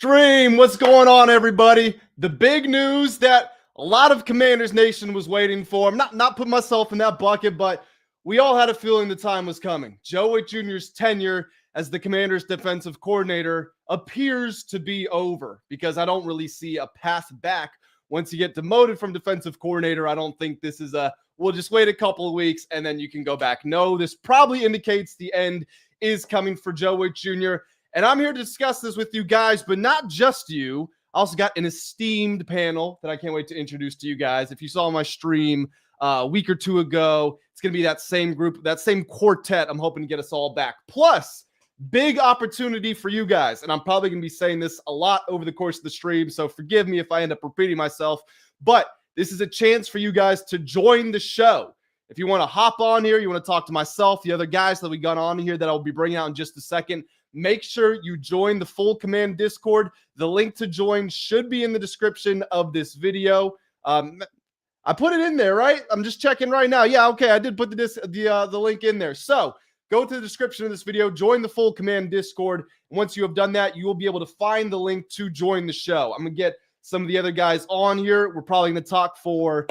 Stream, what's going on, everybody? The big news that a lot of Commanders Nation was waiting for. I'm not putting myself in that bucket, but we all had a feeling the time was coming. Joe Whitt Jr.'s tenure as the Commanders defensive coordinator appears to be over because I don't really see a path back. Once you get demoted from defensive coordinator, I don't think this is we'll just wait a couple of weeks and then you can go back. No, this probably indicates the end is coming for Joe Whitt Jr., and I'm here to discuss this with you guys, but not just you. I also got an esteemed panel that I can't wait to introduce to you guys. If you saw my stream a week or two ago, it's going to be that same group, that same quartet. I'm hoping to get us all back. Plus, big opportunity for you guys. And I'm probably going to be saying this a lot over the course of the stream, so forgive me if I end up repeating myself. But this is a chance for you guys to join the show. If you want to hop on here, you want to talk to myself, the other guys that we got on here that I'll be bringing out in just a second, make sure you join the full command Discord. The link to join should be in the description of this video. I put it in there, right? I'm just checking right now. Yeah, okay, I did put the link in there. So go to the description of this video, join the full command Discord. Once you have done that, you will be able to find the link to join the show. I'm going to get some of the other guys on here. We're probably going to talk for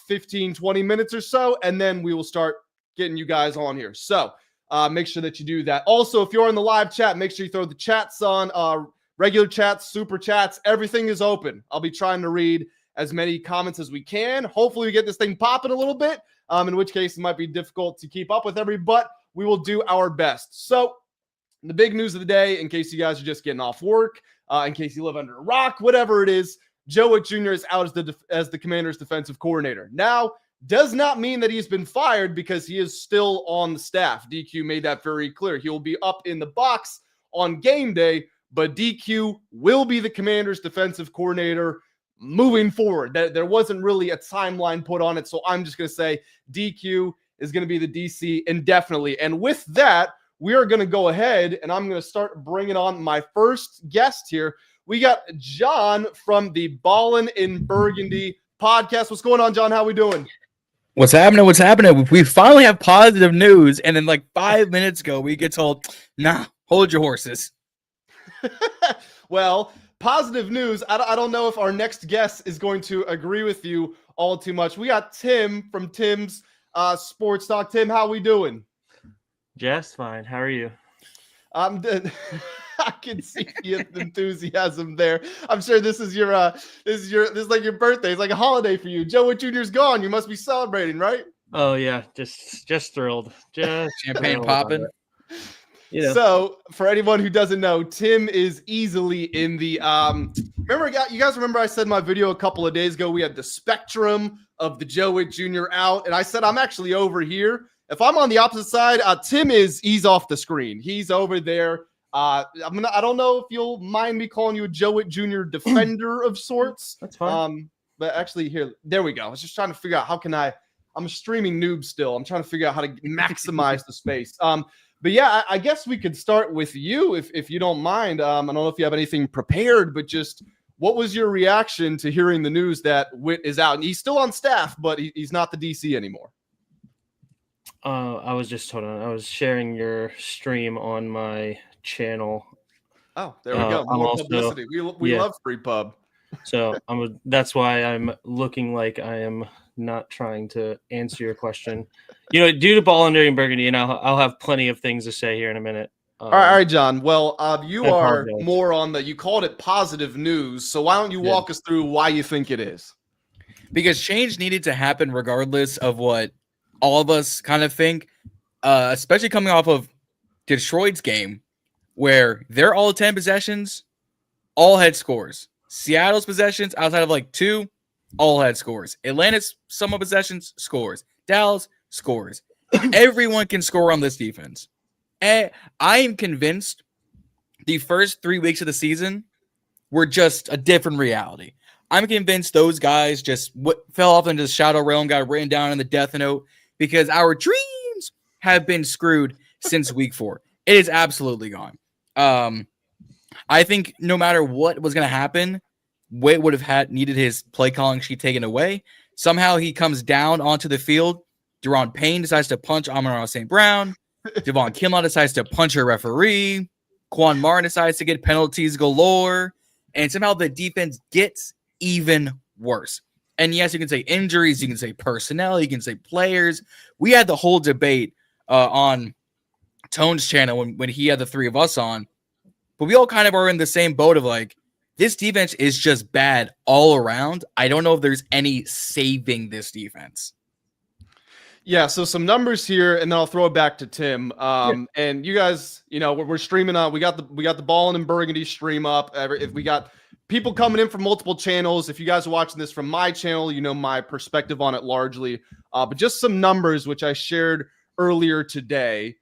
15, 20 minutes or so, and then we will start getting you guys on here. So make sure that you do that. Also, if you're in the live chat, make sure you throw the chats on, regular chats, super chats. Everything is open. I'll be trying to read as many comments as we can. Hopefully we get this thing popping a little bit, in which case it might be difficult to keep up with everybody, but we will do our best. So the big news of the day, in case you guys are just getting off work, in case you live under a rock, whatever it is, Joe Whitt Jr. is out as the Commanders defensive coordinator. Now, does not mean that he's been fired because he is still on the staff. DQ made that very clear. He will be up in the box on game day, but DQ will be the Commanders defensive coordinator moving forward. There wasn't really a timeline put on it, so I'm just going to say DQ is going to be the DC indefinitely. And with that, we are going to go ahead, and I'm going to start bringing on my first guest here. We got John from the Ballin and Burgundy podcast. What's going on, John? How we doing? What's happening? What's happening? We finally have positive news, and then like 5 minutes ago, we get told, nah, hold your horses. Well, positive news. I don't know if our next guest is going to agree with you all too much. We got Tim from Tim's Sports Talk. Tim, how we doing? Just fine. How are you? I can see the enthusiasm there. I'm sure this is like your birthday. It's like a holiday for you. Joe Whitt Jr.'s gone. You must be celebrating, right? Oh yeah, just thrilled. Just champagne popping. You know. So for anyone who doesn't know, Tim is easily in the you guys remember I said in my video a couple of days ago we had the spectrum of the Joe Whitt Jr. out, and I said I'm actually over here. If I'm on the opposite side, he's off the screen. He's over there. I don't know if you'll mind me calling you a Joe Whitt Jr. defender of sorts. That's fine. But actually there we go. I was just trying to figure out I'm a streaming noob still. I'm trying to figure out how to maximize the space. But yeah, I guess we could start with you if you don't mind. I don't know if you have anything prepared, but just what was your reaction to hearing the news that Whitt is out? And he's still on staff, but he's not the DC anymore. I was sharing your stream on my channel. Oh, there we go. More publicity. We love free pub. So that's why I'm looking like I am not trying to answer your question. Due to Ballin and Burgundy, and I'll have plenty of things to say here in a minute. All right, John. Well, you are more on you called it positive news. So why don't you walk us through why you think it is? Because change needed to happen regardless of what all of us kind of think, especially coming off of Detroit's game, where their all 10 possessions all had scores. Seattle's possessions, outside of like 2, all had scores. Atlanta's some of possessions, scores. Dallas, scores. Everyone can score on this defense. And I am convinced the first 3 weeks of the season were just a different reality. I'm convinced those guys just fell off into the shadow realm, got written down in the death note, because our dreams have been screwed since week 4. It is absolutely gone. I think no matter what was going to happen, Whitt would have needed his play calling sheet taken away. Somehow he comes down onto the field. Deron Payne decides to punch Amon-Ra St. Brown. Devon Kinlaw decides to punch a referee. Quan Martin decides to get penalties galore, and somehow the defense gets even worse. And yes, you can say injuries, you can say personnel, you can say players. We had the whole debate on Tone's channel when he had the three of us on, but we all kind of are in the same boat of like, this defense is just bad all around. I don't know if there's any saving this defense. Yeah, so some numbers here, and then I'll throw it back to Tim. And you guys, we're streaming on. We got the Ballin and Burgundy stream up. If we got people coming in from multiple channels, if you guys are watching this from my channel, my perspective on it largely. But just some numbers which I shared earlier today.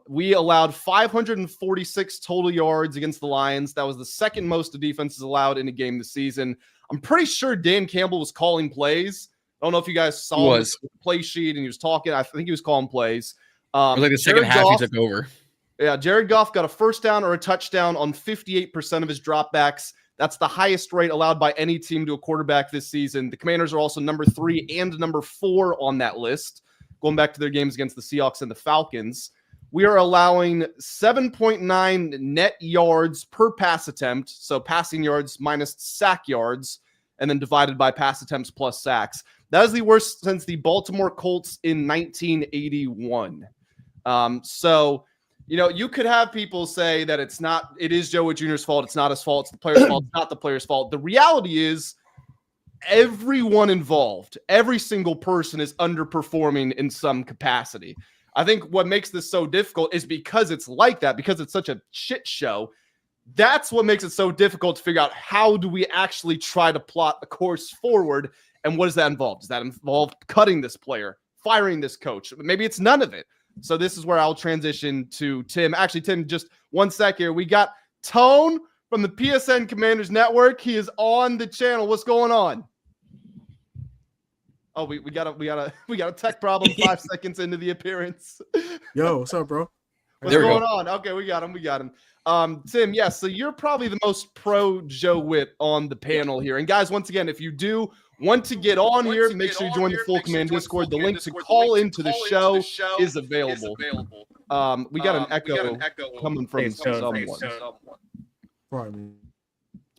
We allowed 546 total yards against the Lions. That was the second most the defenses allowed in a game this season. I'm pretty sure Dan Campbell was calling plays. I don't know if you guys saw the play sheet and he was talking. I think he was calling plays. Like the second half he took over. Yeah, Jared Goff got a first down or a touchdown on 58% of his dropbacks. That's the highest rate allowed by any team to a quarterback this season. The Commanders are also number 3 and number 4 on that list, going back to their games against the Seahawks and the Falcons. We are allowing 7.9 net yards per pass attempt, so passing yards minus sack yards, and then divided by pass attempts plus sacks. That is the worst since the Baltimore Colts in 1981. So, you could have people say that it is Joe Whitt Jr.'s fault. It's not his fault. It's the player's fault. It's not the player's fault. The reality is everyone involved, every single person is underperforming in some capacity. I think what makes this so difficult is because it's like that, because it's such a shit show. That's what makes it so difficult to figure out how do we actually try to plot a course forward, and what does that involve? Does that involve cutting this player, firing this coach? Maybe it's none of it. So this is where I'll transition to Tim. Actually, Tim, just one sec here. We got Tone from the PSN Commanders Network. He is on the channel. What's going on? Oh, we got a tech problem 5 seconds into the appearance. Yo, what's up, bro? What's going on? Okay, we got him. Tim, yes, so you're probably the most pro Joe Whitt on the panel here. And guys, once again, if you do want to get on here, make sure you join the Full Command Discord. The link to call into the show is available. We got an echo coming from someone.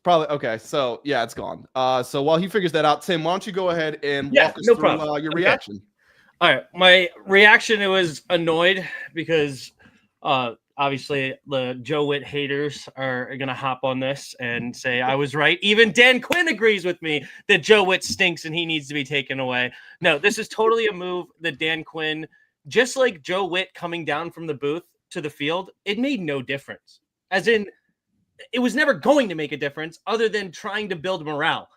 Probably okay. So yeah, it's gone. So while he figures that out, Tim, why don't you go ahead and walk us through your reaction? All right, my reaction, it was annoyed because obviously the Joe Whitt haters are gonna hop on this and say I was right. Even Dan Quinn agrees with me that Joe Whitt stinks and he needs to be taken away. No, this is totally a move that Dan Quinn, just like Joe Whitt coming down from the booth to the field, it made no difference. As in, it was never going to make a difference other than trying to build morale.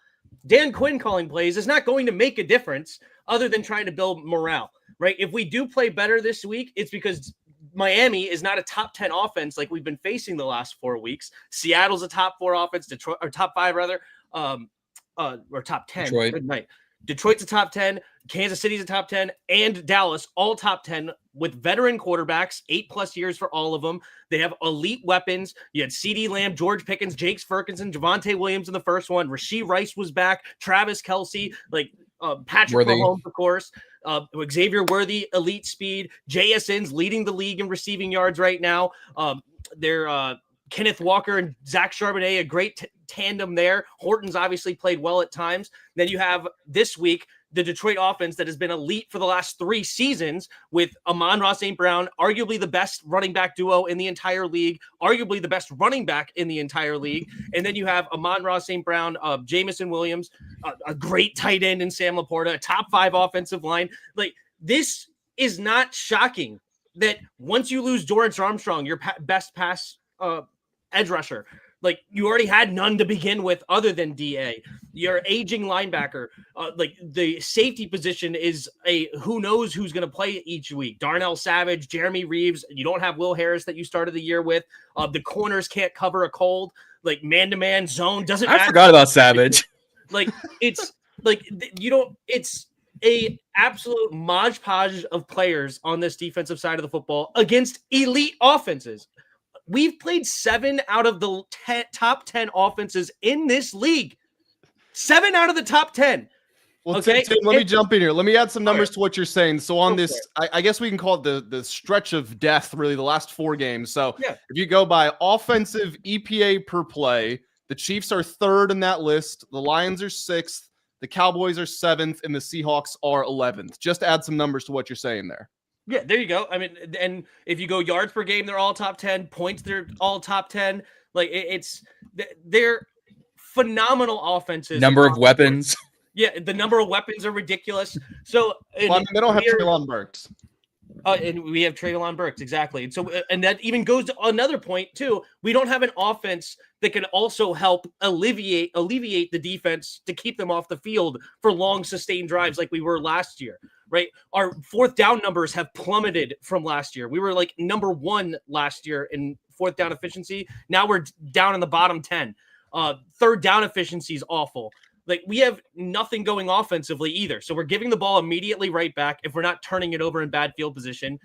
Dan Quinn calling plays is not going to make a difference other than trying to build morale, right? If we do play better this week, it's because Miami is not a top 10 offense like we've been facing the last 4 weeks. Seattle's a top 4 offense, Detroit, or top 5 rather, or top 10. Detroit. Good night. Detroit's a top 10, Kansas City's a top 10, and Dallas all top 10 with veteran quarterbacks, 8+ years for all of them. They have elite weapons. You had CeeDee Lamb, George Pickens, Jakes Ferguson, Javonte Williams in the first one. Rashee Rice was back, Travis Kelce, Patrick Mahomes, of course. Xavier Worthy, elite speed. JSN's leading the league in receiving yards right now. They're Kenneth Walker and Zach Charbonnet, a great tandem there. Horton's obviously played well at times. Then you have this week the Detroit offense that has been elite for the last 3 seasons with Amon-Ra St. Brown, arguably the best running back duo in the entire league, arguably the best running back in the entire league. And then you have Amon-Ra St. Brown, Jamison Williams, a great tight end in Sam Laporta, a top 5 offensive line. Like, this is not shocking that once you lose Dorrance Armstrong, your best pass edge rusher, like you already had none to begin with other than DA. Your aging linebacker, the safety position is a who knows who's going to play each week. Darnell Savage, Jeremy Reeves. You don't have Will Harris that you started the year with. The corners can't cover a cold. Like man-to-man zone doesn't matter. I forgot about Savage. It's a absolute modge podge of players on this defensive side of the football against elite offenses. We've played 7 out of the top 10 offenses in this league. 7 out of the top 10. Well, Okay, Tim, let me jump in here. Let me add some numbers right. to what you're saying. So on Go this, I guess we can call it the stretch of death, really, the last 4 games. So Yeah. if you go by offensive EPA per play, the Chiefs are 3rd in that list. The Lions are 6th. The Cowboys are 7th, and the Seahawks are 11th. Just to add some numbers to what you're saying there. Yeah, there you go. I mean, and if you go yards per game, they're all top 10. Points, they're all top 10. Like they're phenomenal offenses. Number of weapons. Yeah, the number of weapons are ridiculous. So Well, I mean, they don't have Treylon Burks. And we have Treylon Burks, exactly. And so, and that even goes to another point too. We don't have an offense that can also help alleviate the defense to keep them off the field for long sustained drives like we were last year, right? Our 4th down numbers have plummeted from last year. We were like number 1 last year in 4th down efficiency. Now we're down in the bottom 10. 3rd down efficiency is awful. Like, we have nothing going offensively either. So we're giving the ball immediately right back if we're not turning it over in bad field position.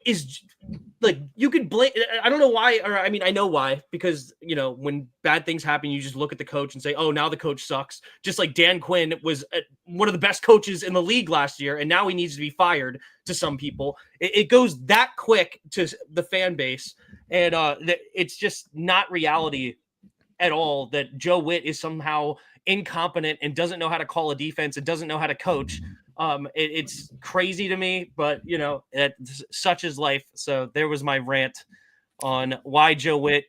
You could blame, I don't know why, or I mean, I know why, because, you know, when bad things happen, you just look at the coach and say, oh, now the coach sucks. Just like Dan Quinn was one of the best coaches in the league last year, and now he needs to be fired to some people. It goes that quick to the fan base, and it's just not reality at all that Joe Whitt is somehow incompetent and doesn't know how to call a defense and doesn't know how to coach. It's crazy to me, but you know, such is life. So there was my rant on why Joe Whitt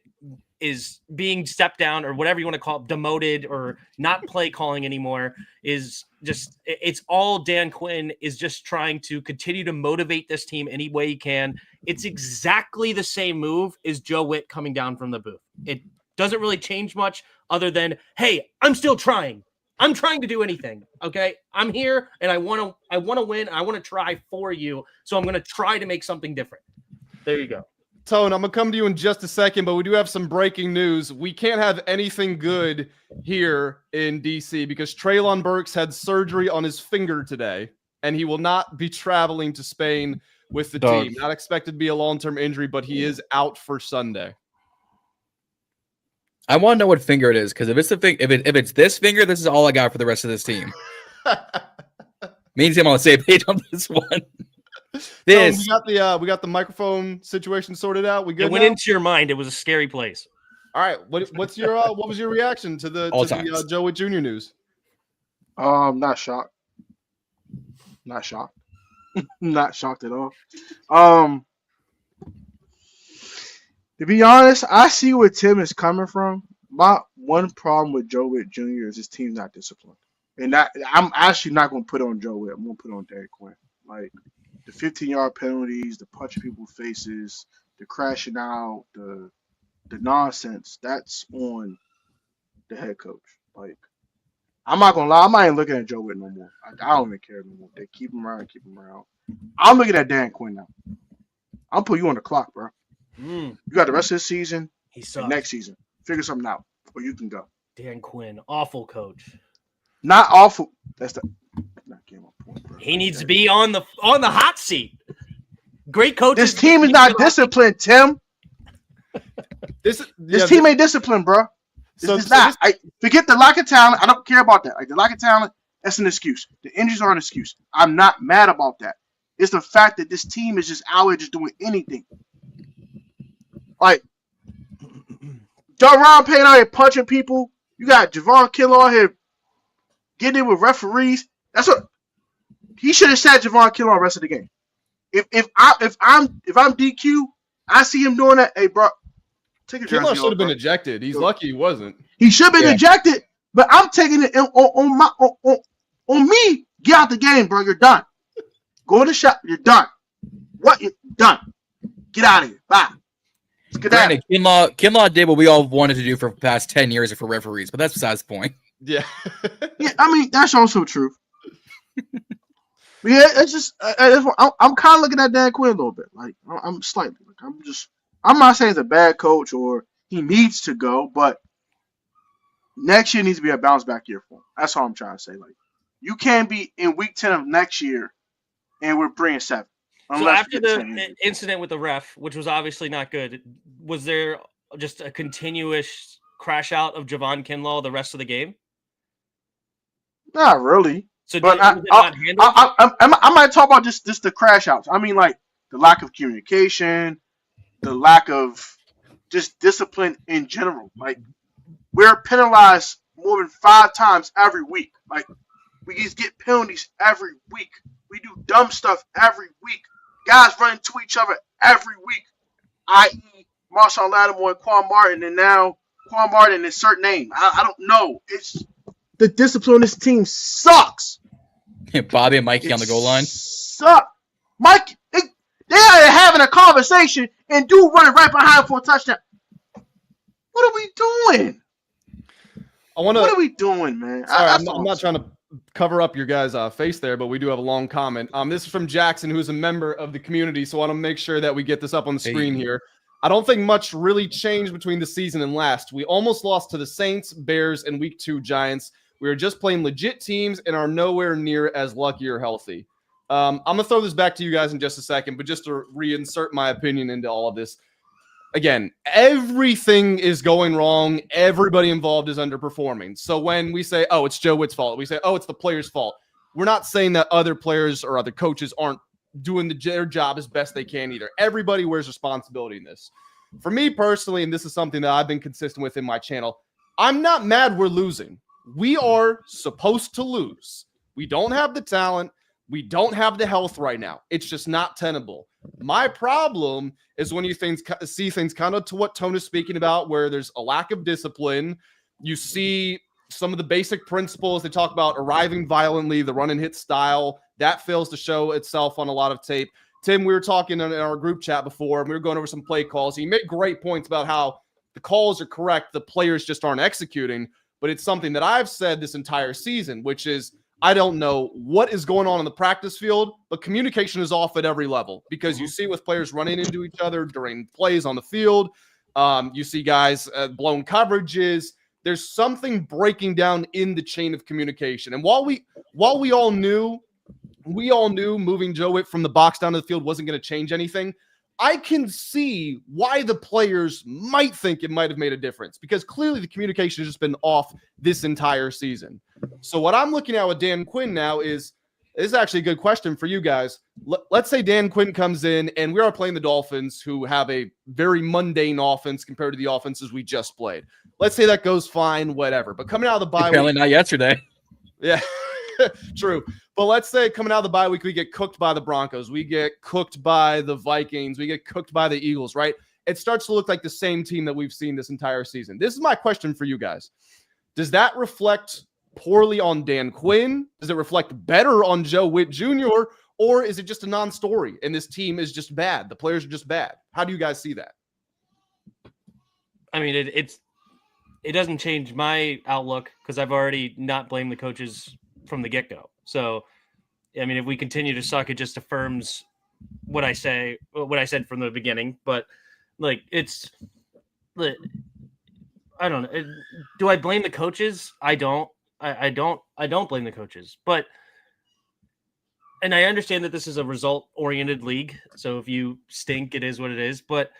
is being stepped down, or whatever you want to call it, demoted, or not play calling anymore. Is just, it's all Dan Quinn is just trying to continue to motivate this team any way he can. It's exactly the same move as Joe Whitt coming down from the booth. It doesn't really change much other than, hey, I'm still trying. I'm trying to do anything. Okay. I'm here and I want to win. I want to try for you. So I'm going to try to make something different. There you go. Tone, I'm going to come to you in just a second, but we do have some breaking news. We can't have anything good here in DC because Treylon Burks had surgery on his finger today, and he will not be traveling to Spain with the team. Not expected to be a long-term injury, but he is out for Sunday. I want to know what finger it is, because if it's if it's this finger, this is all I got for the rest of this team. Means I'm on the same page on this one. This we got the microphone situation sorted out. We good? It went into your mind. It was a scary place. All right. What's your what was your reaction to the Joe Whitt Jr. news? Not shocked. Not shocked. Not shocked at all. To be honest, I see where Tim is coming from. My one problem with Joe Whitt Jr. is his team's not disciplined. And that I'm actually not going to put on Joe Whitt. I'm going to put on Dan Quinn. Like, the 15-yard penalties, the punching people's faces, the crashing out, the nonsense, that's on the head coach. Like, I'm not going to lie. I'm not even looking at Joe Whitt no more. I don't even care no more. They keep him around, I'm looking at Dan Quinn now. I'll put you on the clock, bro. You got the rest of the season, next season. Figure something out, or you can go. Dan Quinn, awful coach. Not awful. That's not game on point, bro. He needs to be on the hot seat. Great coach. This team is not disciplined, Tim. This team ain't disciplined, bro. It's not. Forget the lack of talent. I don't care about that. Like, the lack of talent, that's an excuse. The injuries are an excuse. I'm not mad about that. It's the fact that this team is just out here just doing anything. Like, John Payne out here punching people. You got Javon Kinlaw out here getting in with referees. That's what he should have sat Javon Kinlaw the rest of the game. If I'm DQ, I see him doing that. Hey, bro, take a Kinlaw should have been ejected. He's lucky he wasn't. He should have been ejected, but I'm taking it on me. Get out the game, bro. You're done. Go to the shot. You're done. What? You're done. Get out of here. Bye. Granted, Kinlaw did what we all wanted to do for the past 10 years for referees, but that's besides the point. Yeah. Yeah, I mean, that's also true. Yeah, it's just I'm kind of looking at Dan Quinn a little bit. Like, I'm slightly. Like, I'm not saying he's a bad coach or he needs to go, but next year needs to be a bounce back year for him. That's all I'm trying to say. Like, you can't be in week 10 of next year and we're bringing 7. So after the incident with the ref, which was obviously not good, was there just a continuous crash out of Javon Kinlaw the rest of the game? Not really. So But was it not handled? I might talk about just the crash outs. I mean, like the lack of communication, the lack of just discipline in general. Like we're penalized more than 5 times every week. Like we just get penalties every week. We do dumb stuff every week. Guys run into each other every week, i.e. Marshawn Lattimore and Quan Martin, and now Quan Martin insert name. I don't know. It's the discipline on this team sucks. Bobby and Mikey on the goal line. Suck. Mike, they're having a conversation and dude running right behind for a touchdown. What are we doing? What are we doing, man? Sorry, I'm not trying to cover up your guys' face there, but we do have a long comment. This is from Jackson, who's a member of the community, so I want to make sure that we get this up on the screen here. I don't think much really changed between the season and last. We almost lost to the Saints, Bears, and Week 2 Giants. We are just playing legit teams and are nowhere near as lucky or healthy. I'm going to throw this back to you guys in just a second, but just to reinsert my opinion into all of this. Again, everything is going wrong. Everybody involved is underperforming. So when we say, oh, it's Joe Whitt's fault, we say, oh, it's the player's fault. We're not saying that other players or other coaches aren't doing their job as best they can either. Everybody wears responsibility in this. For me personally, and this is something that I've been consistent with in my channel, I'm not mad we're losing. We are supposed to lose. We don't have the talent. We don't have the health right now. It's just not tenable. My problem is when you see things kind of to what Tone is speaking about, where there's a lack of discipline. You see some of the basic principles. They talk about arriving violently, the run and hit style. That fails to show itself on a lot of tape. Tim, we were talking in our group chat before, and we were going over some play calls. You made great points about how the calls are correct. The players just aren't executing. But it's something that I've said this entire season, which is I don't know what is going on in the practice field, but communication is off at every level because you see with players running into each other during plays on the field. You see guys blown coverages. There's something breaking down in the chain of communication. And while we all knew moving Joe Whitt from the box down to the field wasn't going to change anything, I can see why the players might think it might have made a difference because clearly the communication has just been off this entire season. So what I'm looking at with Dan Quinn now is actually a good question for you guys. Let's say Dan Quinn comes in and we are playing the Dolphins, who have a very mundane offense compared to the offenses we just played. Let's say that goes fine, whatever. But coming out of the bye Apparently not yesterday. Yeah, true. But let's say coming out of the bye week, we get cooked by the Broncos. We get cooked by the Vikings. We get cooked by the Eagles, right? It starts to look like the same team that we've seen this entire season. This is my question for you guys. Does that reflect poorly on Dan Quinn? Does it reflect better on Joe Whitt Jr.? Or is it just a non-story and this team is just bad? The players are just bad. How do you guys see that? I mean, it doesn't change my outlook because I've already not blamed the coaches from the get-go. So, I mean, if we continue to suck, it just affirms what I said from the beginning. But like, I don't know. Do I blame the coaches? I don't. I don't blame the coaches. But, and I understand that this is a result-oriented league. So if you stink, it is what it is. But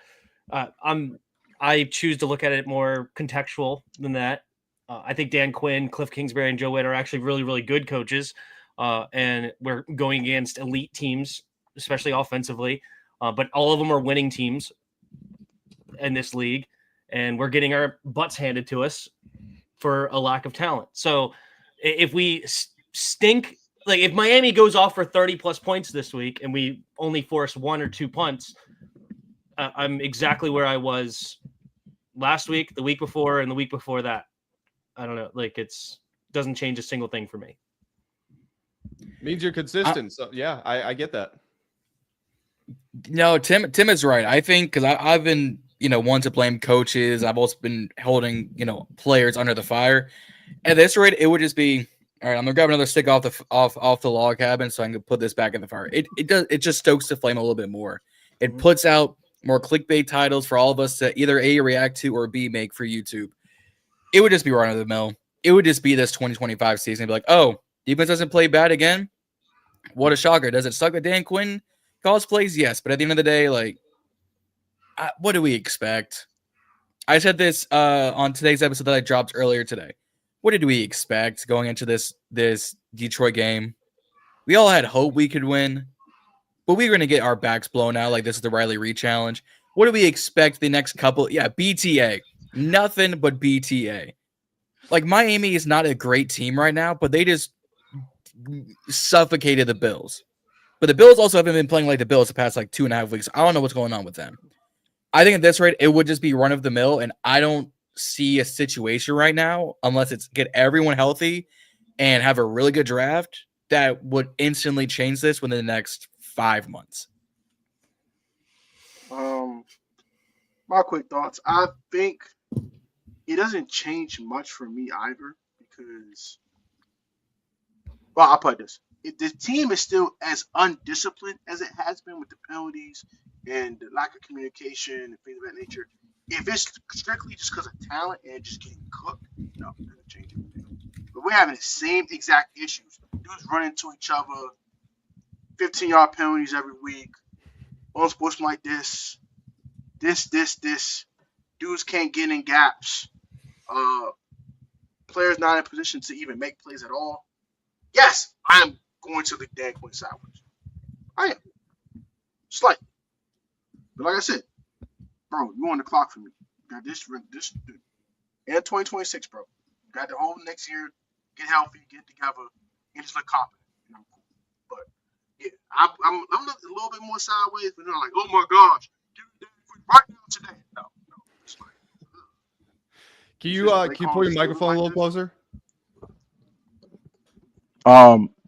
I choose to look at it more contextual than that. I think Dan Quinn, Cliff Kingsbury, and Joe Whitt are actually really, really good coaches. And we're going against elite teams, especially offensively. But all of them are winning teams in this league. And we're getting our butts handed to us for a lack of talent. So if we stink, like if Miami goes off for 30-plus points this week and we only force 1 or 2 punts, I'm exactly where I was last week, the week before, and the week before that. I don't know. Like doesn't change a single thing for me. Means you're consistent. So yeah, I get that. No, Tim is right. I think because I've been, one to blame coaches. I've also been holding, players under the fire. At this rate, it would just be, all right, I'm gonna grab another stick off the log cabin so I can put this back in the fire. It just stokes the flame a little bit more. It puts out more clickbait titles for all of us to either A, react to, or B, make for YouTube. It would just be run of the mill. It would just be this 2025 season. It'd be like, oh, defense doesn't play bad again. What a shocker. Does it suck that Dan Quinn calls plays? Yes. But at the end of the day, like, what do we expect? I said this on today's episode that I dropped earlier today. what did we expect going into this Detroit game? We all had hope we could win, but we were going to get our backs blown out like this is the Riley Reid challenge. What do we expect the next couple? Yeah, BTA. Nothing but BTA. Like, Miami is not a great team right now, but they just suffocated the Bills. But the Bills also haven't been playing like the Bills the past like 2.5 weeks. I don't know what's going on with them. I think at this rate, it would just be run of the mill, and I don't see a situation right now, unless it's get everyone healthy and have a really good draft, that would instantly change this within the next 5 months. My quick thoughts. I think it doesn't change much for me either because, well, I'll put it this. If the team is still as undisciplined as it has been with the penalties and the lack of communication and things of that nature, if it's strictly just because of talent and just getting cooked, no, it doesn't change anything. But we're having the same exact issues. Dudes running into each other, 15-yard penalties every week, unsportsmanlike this. Dudes can't get in gaps. Players not in position to even make plays at all. Yes, I'm going to the Dan Quinn sideways. I am. Slightly. But like I said, bro, you on the clock for me. You got this and 2026, bro. You got the whole next year, get healthy, get together, and just look confident. And I'm cool. But yeah, I'm looking a little bit more sideways, but not like, oh my gosh, give me Dan Quinn right now today. No. It's like, Can you pull your microphone a little closer?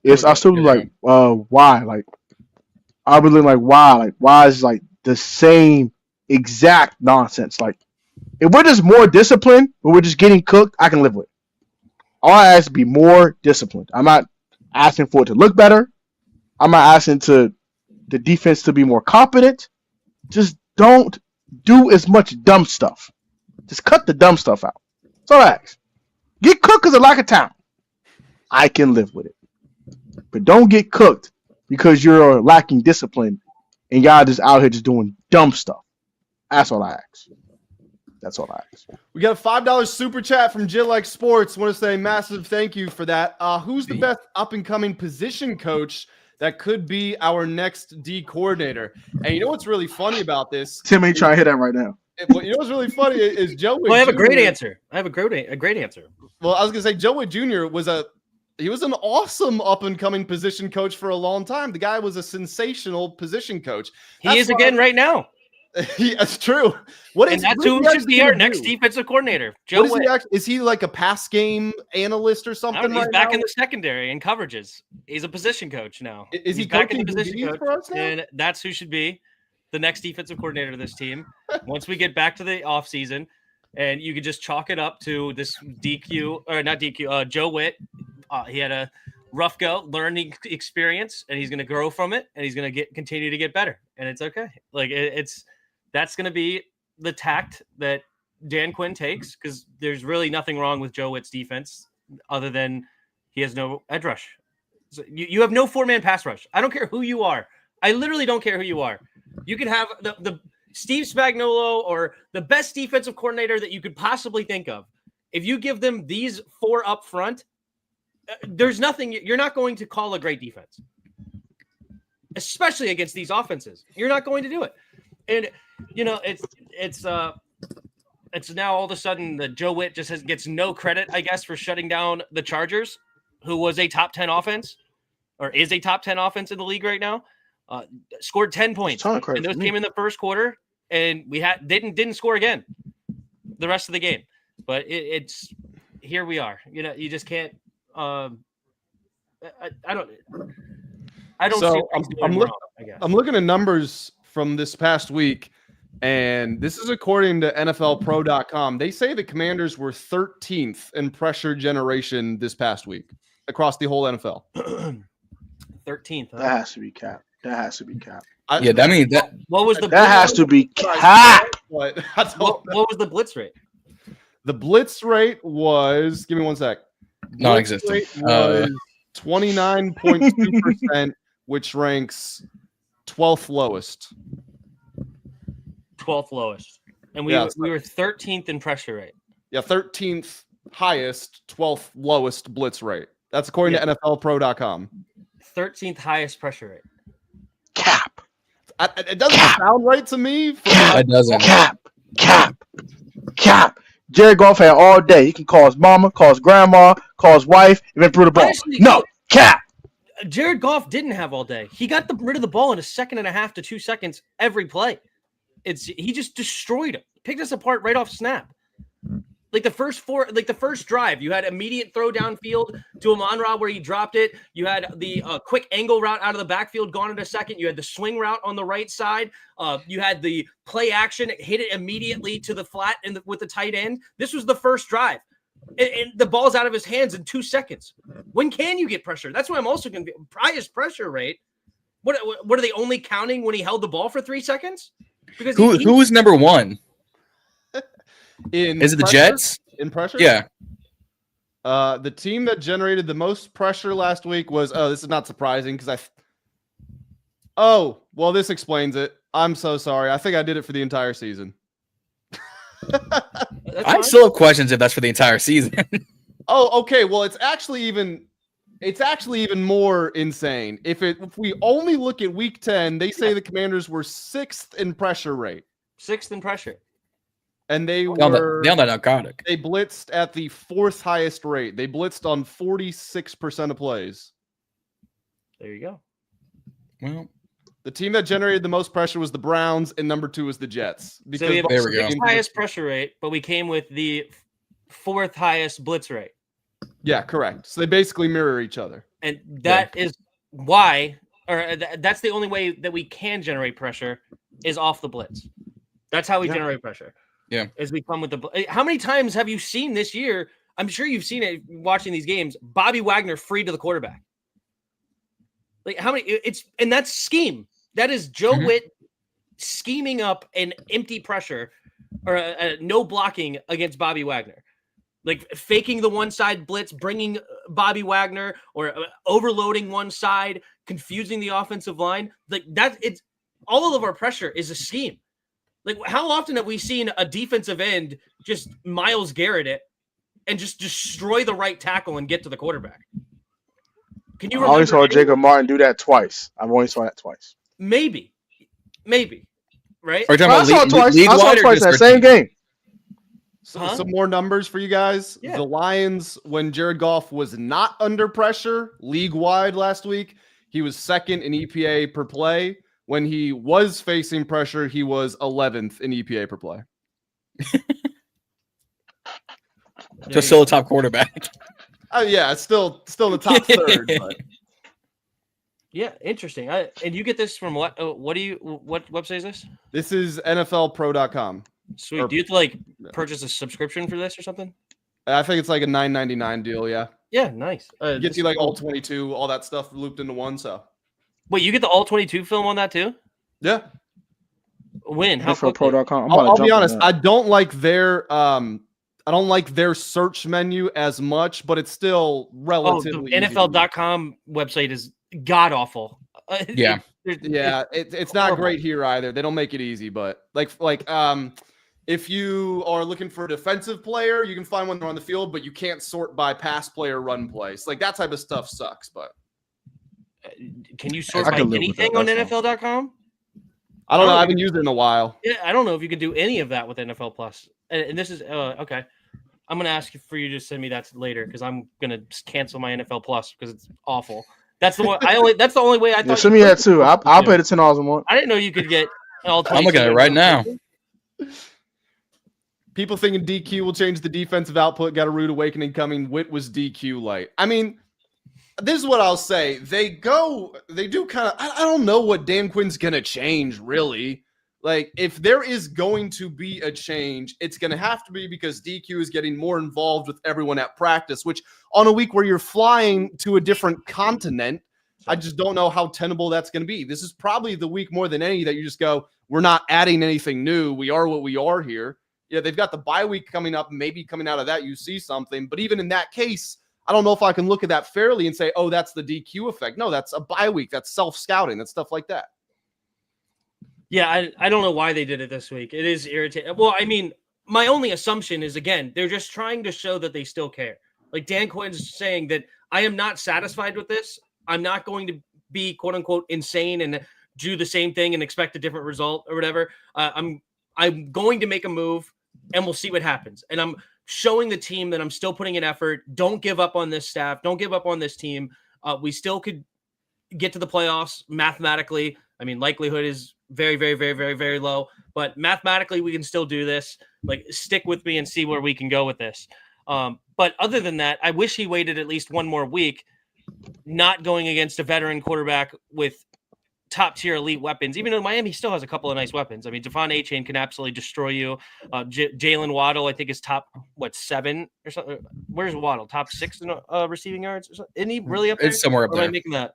It's I still like why? Like I was like why? Like why is like the same exact nonsense? Like if we're just more disciplined, but we're just getting cooked, I can live with it. All I ask is to be more disciplined. I'm not asking for it to look better. I'm not asking the defense to be more competent. Just don't do as much dumb stuff. Just cut the dumb stuff out. That's all I ask. Get cooked because of lack of talent. I can live with it. But don't get cooked because you're lacking discipline and y'all just out here just doing dumb stuff. That's all I ask. That's all I ask. We got a $5 super chat from Jill Like Sports. Want to say massive thank you for that. Who's the best up-and-coming position coach that could be our next D coordinator? And you know what's really funny about this? Tim ain't trying to hit that right now. Well, you know what's really funny is Joe Whitt Well, I have Jr. a great answer. I have a great answer. Well, I was gonna say Joe Whitt Jr. was an awesome up-and-coming position coach for a long time. The guy was a sensational position coach. He is again right now. That's true. And that's who should be our next defensive coordinator. Joe Whitt. Is he like a pass game analyst or something? He's back in the secondary and coverages. He's a position coach now. Is he back in the coaching position coach? for us now? And that's who should be the next defensive coordinator of this team. Once we get back to the offseason, and you could just chalk it up to this Joe Whitt. He had a rough go, learning experience, and he's going to grow from it, and he's going to continue to get better, and it's okay. Like that's going to be the tact that Dan Quinn takes, because there's really nothing wrong with Joe Whitt's defense other than he has no edge rush. So you have no 4-man pass rush. I don't care who you are. I literally don't care who you are. You could have the Steve Spagnuolo or the best defensive coordinator that you could possibly think of. If you give them these 4 up front, there's nothing. You're not going to call a great defense, especially against these offenses. You're not going to do it. And it's now all of a sudden that Joe Whitt just gets no credit, I guess, for shutting down the Chargers, who was a top 10 offense or is a top 10 offense in the league right now. Scored 10 points, and those came in the first quarter, and we didn't score again the rest of the game. But it's here we are. You just can't. I don't. So I'm looking at numbers from this past week, and this is according to NFLPro.com. They say the Commanders were 13th in pressure generation this past week across the whole NFL. 13th. Huh? That has to be capped. That means that. What was the? That has to be capped. What was the blitz rate? The blitz rate was. Give me one sec. Non-existent. Was 29.2%, which ranks 12th lowest. 12th lowest, and we were 13th in pressure rate. Yeah, 13th highest, 12th lowest blitz rate. That's according to NFLpro.com. 13th highest pressure rate. Cap. It doesn't sound right to me. That doesn't. Cap. Jared Goff had all day. He can call his mama, call his grandma, call his wife, even threw the ball. Honestly, no, cap. Jared Goff didn't have all day. He got rid of the ball in a 1.5 to 2 seconds every play. He just destroyed him. Picked us apart right off snap. Like the first drive, you had immediate throw downfield to Amon-Ra where he dropped it. You had the quick angle route out of the backfield gone in a second. You had the swing route on the right side. You had the play action, hit it immediately to the flat with the tight end. This was the first drive. And the ball's out of his hands in 2 seconds. When can you get pressure? That's why I'm also going to be highest pressure rate. What are they only counting when he held the ball for 3 seconds? Because who was number one? Is it the pressure? Jets? In pressure? Yeah. The team that generated the most pressure last week was, this is not surprising because this explains it. I'm so sorry. I think I did it for the entire season. I still have questions if that's for the entire season. Oh, okay. Well, it's actually even more insane. If we only look at week 10, they say the Commanders were 6th in pressure rate. 6th in pressure. And they on that narcotic. They blitzed at the 4th highest rate. They blitzed on 46% of plays. There you go. Well, the team that generated the most pressure was the Browns, and number 2 was the Jets. Because so we have there we go. 6th highest pressure rate, but we came with the 4th highest blitz rate. Yeah, correct. So they basically mirror each other. And that is why, or that's the only way that we can generate pressure is off the blitz. That's how we generate pressure. Yeah. As we come with the. How many times have you seen this year? I'm sure you've seen it watching these games. Bobby Wagner free to the quarterback. Like how many? And that's scheme. That is Joe Whitt scheming up an empty pressure or no blocking against Bobby Wagner. Like faking the one side blitz, bringing Bobby Wagner or overloading one side, confusing the offensive line. Like that. It's all of our pressure is a scheme. Like, how often have we seen a defensive end just Myles Garrett it and just destroy the right tackle and get to the quarterback? Can you? I only saw Jacob Martin do that twice. I've only saw that twice. Maybe, right? I saw it twice. I saw it twice that same game. So, some more numbers for you guys. Yeah. The Lions, when Jared Goff was not under pressure league-wide last week, he was 2nd in EPA per play. When he was facing pressure, he was 11th in EPA per play. Just still a top quarterback. Yeah, it's still the top third. But. Yeah, interesting. And you get this from what? What website is this? This is NFLpro.com. Sweet. Do you have to purchase a subscription for this or something? I think it's like a $9.99 deal. Yeah. Yeah, nice. Gets you like all 22, all that stuff looped into one. So. Wait, you get the all 22 film on that too? Yeah. When? How pro.com. I'll be honest. I don't like their search menu as much, but it's still relatively. The NFL.com website is god awful. Yeah. It's not great here either. They don't make it easy, but if you are looking for a defensive player, you can find one on the field, but you can't sort by pass player, run plays. Like that type of stuff sucks, but. Can you sort by anything on NFL.com? I don't know. I haven't used it in a while. Yeah, I don't know if you could do any of that with NFL Plus. And this is okay. I'm gonna ask for you to send me that later because I'm gonna cancel my NFL Plus because it's awful. That's the one. That's the only way I thought. Yeah, send me that too. I'll pay the $10 a month. I didn't know you could get all. I'm looking at it right now. People thinking DQ will change the defensive output. Got a rude awakening coming. Whitt was DQ light. I mean. This is what I'll say. They do kind of, I don't know what Dan Quinn's going to change, really. Like, if there is going to be a change, it's going to have to be because DQ is getting more involved with everyone at practice, which on a week where you're flying to a different continent, I just don't know how tenable that's going to be. This is probably the week more than any that you just go, we're not adding anything new. We are what we are here. Yeah, they've got the bye week coming up. Maybe coming out of that, you see something. But even in that case, I don't know if I can look at that fairly and say, oh, that's the DQ effect. No, that's a bye week. That's self-scouting. That's stuff like that. Yeah, I don't know why they did it this week. It is irritating. Well, I mean, my only assumption is, again, they're just trying to show that they still care. Like Dan Quinn's saying that I am not satisfied with this. I'm not going to be quote unquote insane and do the same thing and expect a different result or whatever. I'm going to make a move and we'll see what happens. And I'm showing the team that I'm still putting in effort. Don't give up on this staff. Don't give up on this team. We still could get to the playoffs mathematically. I mean, likelihood is very, very, very, very, very low, but mathematically we can still do this. Like, stick with me and see where we can go with this. But other than that, I wish he waited at least one more week, not going against a veteran quarterback with top tier elite weapons, even though Miami still has a couple of nice weapons. I mean, Devon Achane can absolutely destroy you. Jalen Waddle, I think, is top, 7 or something. Where's Waddle? Top 6 in receiving yards? Or something? Isn't he really up there? It's somewhere up there. Am I making that?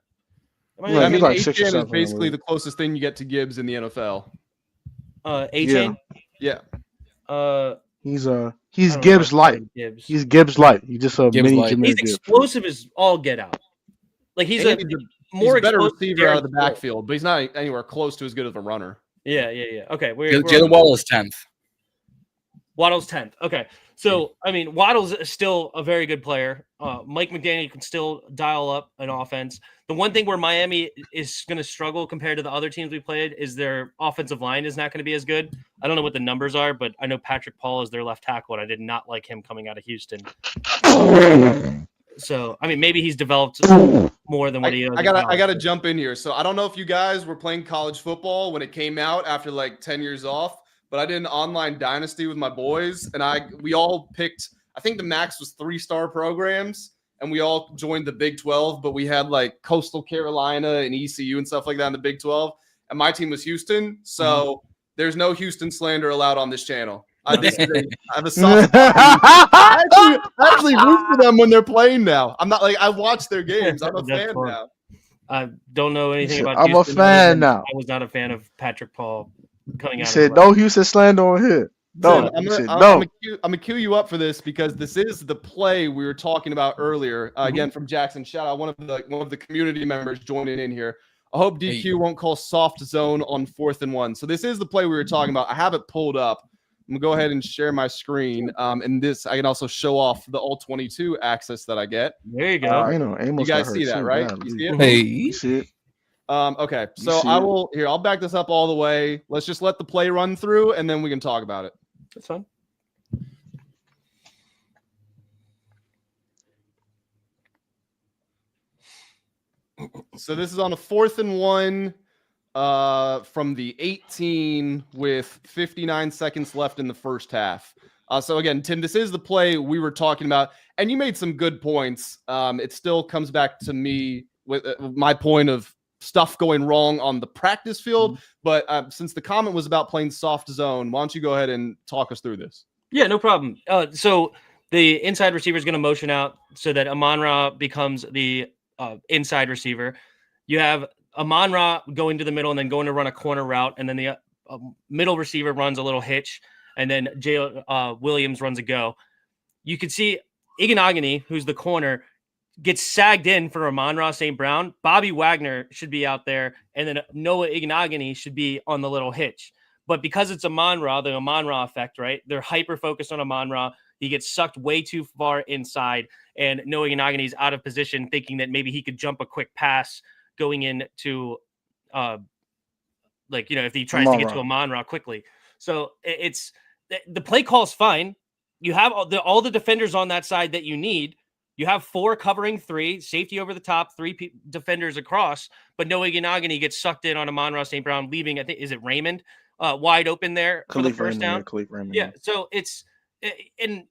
Yeah, I mean, like 6 or Achane is 7, basically the closest thing you get to Gibbs in the NFL. Achane? Yeah. He's Gibbs light. Gibbs. He's Gibbs light. He's just a Gibbs mini light. Jahmyr He's Gibbs. explosive as all get out. Like he's a more better explosive receiver out of the Darren Sproles. backfield, but he's not anywhere close to as good of a runner. Yeah. Okay, we're Jalen Waddle is 10th. Waddle's 10th. Okay. So, I mean, Waddle's still a very good player. Mike McDaniel can still dial up an offense. The one thing where Miami is going to struggle compared to the other teams we played is their offensive line is not going to be as good. I don't know what the numbers are, but I know Patrick Paul is their left tackle, and I did not like him coming out of Houston. So, I mean, maybe he's developed more than what he is. I gotta jump in here. So I don't know if you guys were playing college football when it came out after like 10 years off, but I did an online dynasty with my boys, and we all picked. I think the max was 3-star programs, and we all joined the Big 12. But we had like Coastal Carolina and ECU and stuff like that in the Big 12. And my team was Houston, so there's no Houston slander allowed on this channel. I have a soft. I actually root for them when they're playing now. I'm not like I watch their games. I'm a fan now. I don't know anything about. I'm Houston a fan now. I was not a fan of Patrick Paul coming out. He said no Houston slander on here. No, I'm gonna cue you up for this because this is the play we were talking about earlier. Again, from Jackson. Shout out one of the community members joining in here. I hope DQ won't call soft zone on 4th and 1. So this is the play we were talking about. I have it pulled up. I'm gonna go ahead and share my screen. And this I can also show off the all 22 access that I get. There you go. You guys see that, right? You see it? Hey, You see it? Okay. So I'll back this up all the way. Let's just let the play run through, and then we can talk about it. That's fine. So this is on a 4th and 1 from the 18 with 59 seconds left in the first half. So again, Tim, this is the play we were talking about, and you made some good points. It still comes back to me with my point of stuff going wrong on the practice field. But since the comment was about playing soft zone, why don't you go ahead and talk us through this? Yeah, no problem. So the inside receiver is going to motion out so that Amon-Ra becomes the inside receiver. You have Amon-Ra going to the middle and then going to run a corner route, and then the middle receiver runs a little hitch, and then Williams runs a go. You could see Iganagani, who's the corner, gets sagged in for Amon-Ra St. Brown. Bobby Wagner should be out there, and then Noah Iganagani should be on the little hitch. But because it's Amon-Ra, the Amon-Ra effect, right? They're hyper-focused on Amon-Ra. He gets sucked way too far inside, and Noah Iganagani out of position, thinking that maybe he could jump a quick pass going into, if he tries to get to Amon-Ra quickly. So it's the play call's fine. You have all the defenders on that side that you need. You have 4 covering 3, safety over the top, 3 defenders across, but Noah Iganagani gets sucked in on Amon-Ra St. Brown, leaving, I think, is it Raymond, wide open there for the first down? Yeah, so it's, and,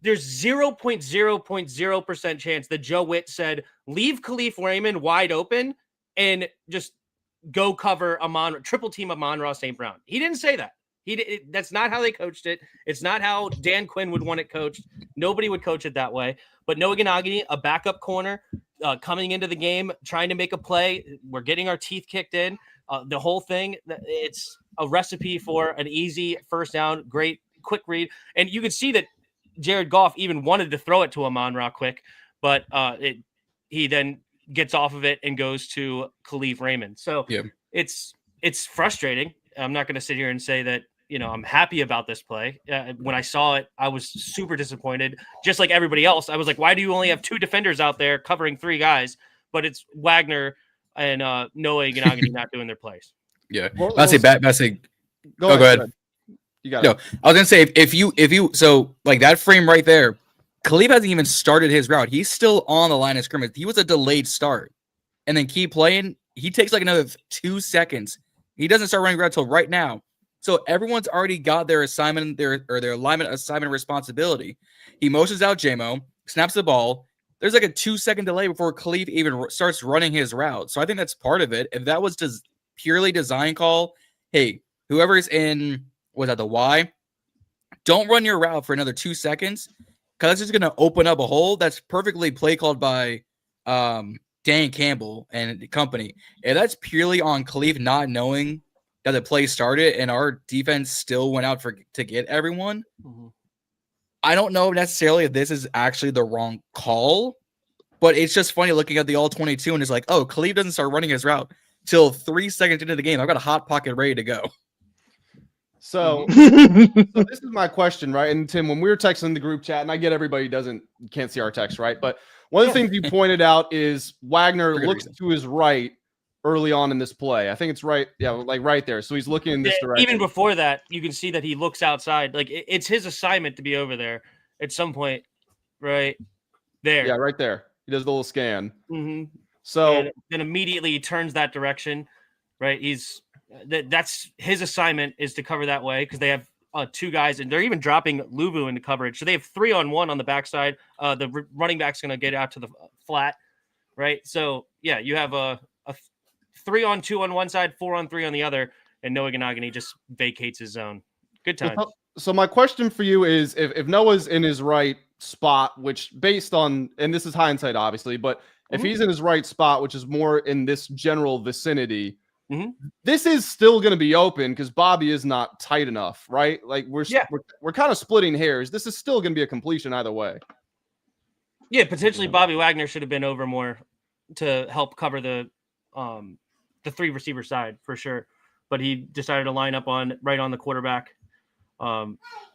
there's 0.0% chance that Joe Whitt said, leave Khalif Raymond wide open and just go cover triple team Amon-Ra St. Brown. He didn't say that. That's not how they coached it. It's not how Dan Quinn would want it coached. Nobody would coach it that way. But Noah Iganagani, a backup corner, coming into the game, trying to make a play. We're getting our teeth kicked in. The whole thing, it's a recipe for an easy first down, great, quick read. And you could see that Jared Goff even wanted to throw it to Amon-Ra quick, but he then gets off of it and goes to Khalif Raymond. So it's frustrating. I'm not going to sit here and say that, I'm happy about this play. When I saw it, I was super disappointed. Just like everybody else, I was like, why do you only have 2 defenders out there covering 3 guys? But it's Wagner and Noah Iganagani not doing their plays. Yeah. Well, Go ahead. You got No, it. I was gonna say if you so like that frame right there, Khalif hasn't even started his route. He's still on the line of scrimmage. He was a delayed start, and then keep playing. He takes like another 2 seconds. He doesn't start running route till right now. So everyone's already got their assignment, their alignment assignment responsibility. He motions out JMO, snaps the ball. There's like a 2-second delay before Khalif even starts running his route. So I think that's part of it. If that was just purely design call, hey, whoever's in. Was that the Y? Don't run your route for another 2 seconds because that's just going to open up a hole. That's perfectly play called by Dan Campbell and company. If that's purely on Khalif not knowing that the play started and our defense still went out to get everyone, I don't know necessarily if this is actually the wrong call, but it's just funny looking at the all 22 and it's like, oh, Khalif doesn't start running his route till 3 seconds into the game. I've got a hot pocket ready to go. So this is my question, right? And Tim, when we were texting the group chat, and I get everybody can't see our text, right? But one of the things you pointed out is Wagner looks to his right early on in this play. I think it's right, like right there. So he's looking in this direction. Even before that, you can see that he looks outside. Like it's his assignment to be over there at some point, right there. Yeah, right there. He does the little scan. Mm-hmm. So and then immediately he turns that direction, right? That's his assignment is to cover that way because they have 2 guys and they're even dropping Luvu into coverage. So they have 3-on-1 on the backside. The running back's going to get out to the flat, right? So yeah, you have a 3-on-2 on one side, 4-on-3 on the other, and Noah Iganagani just vacates his zone. Good times. So my question for you is if Noah's in his right spot, which based on, and this is hindsight obviously, but if he's in his right spot, which is more in this general vicinity, this is still going to be open because Bobby is not tight enough, right? Like we're kind of splitting hairs. This is still going to be a completion either way. Yeah, potentially Bobby Wagner should have been over more to help cover the 3 receiver side for sure, but he decided to line up right on the quarterback.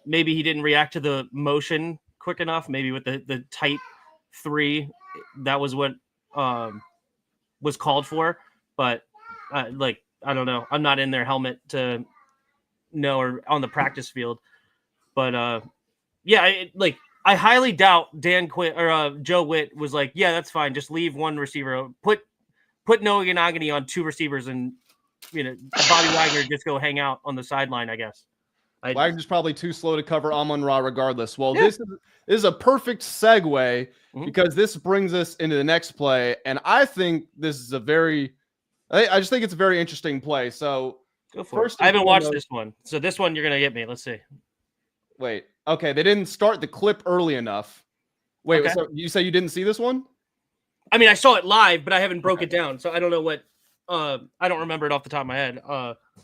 Maybe he didn't react to the motion quick enough. Maybe with the tight 3, that was what was called for, but. I don't know. I'm not in their helmet to know or on the practice field, but I highly doubt Dan Quinn or Joe Whitt was like, yeah, that's fine. Just leave 1 receiver. Put Noah Iganagani on 2 receivers, and Bobby Wagner just go hang out on the sideline. I guess. Wagner's probably too slow to cover Amon-Ra regardless. Well, this is a perfect segue because this brings us into the next play, and I think this is I just think it's a very interesting play. So go for it. I haven't watched this one. So this one you're going to get me. Let's see. Wait. Okay. They didn't start the clip early enough. Wait. Okay. So you say you didn't see this one? I mean, I saw it live, but I haven't broke it down. So I don't know what I don't remember it off the top of my head.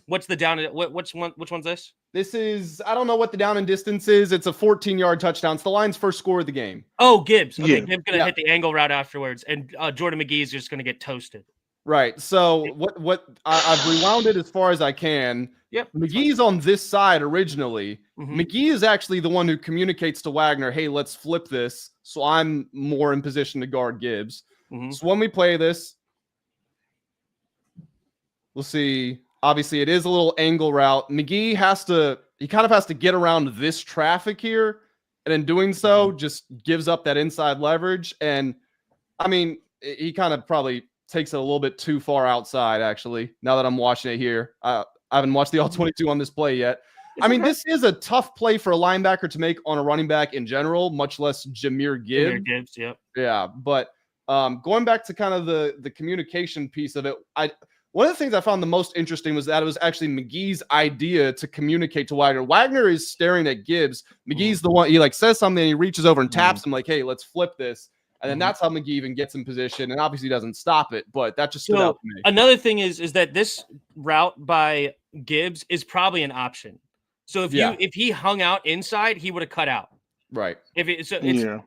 What's the down? Which one's this? This is, I don't know what the down and distance is. It's a 14-yard touchdown. It's the Lions' first score of the game. Oh, Gibbs. Okay. Gibbs going to hit the angle route afterwards. And Jordan McGee is just going to get toasted. Right. So what I've rewound it as far as I can. Yep. McGee's on this side originally. McGee is actually the one who communicates to Wagner, hey, let's flip this. So I'm more in position to guard Gibbs. So when we play this, we'll see. Obviously, it is a little angle route. McGee kind of has to get around this traffic here. And in doing so, just gives up that inside leverage. And I mean, he kind of probably takes it a little bit too far outside, actually, now that I'm watching it here. I haven't watched the all-22 on this play yet. This is a tough play for a linebacker to make on a running back in general, much less Jahmyr Gibbs. Yeah, but going back to kind of the communication piece of it, one of the things I found the most interesting was that it was actually McGee's idea to communicate to Wagner. Wagner is staring at Gibbs. McGee's the one, he says something, and he reaches over and taps him like, hey, let's flip this. And then that's how McGee even gets in position and obviously doesn't stop it, but that just stood out to me. Another thing is that this route by Gibbs is probably an option. So if he hung out inside, he would have cut out. Right. It's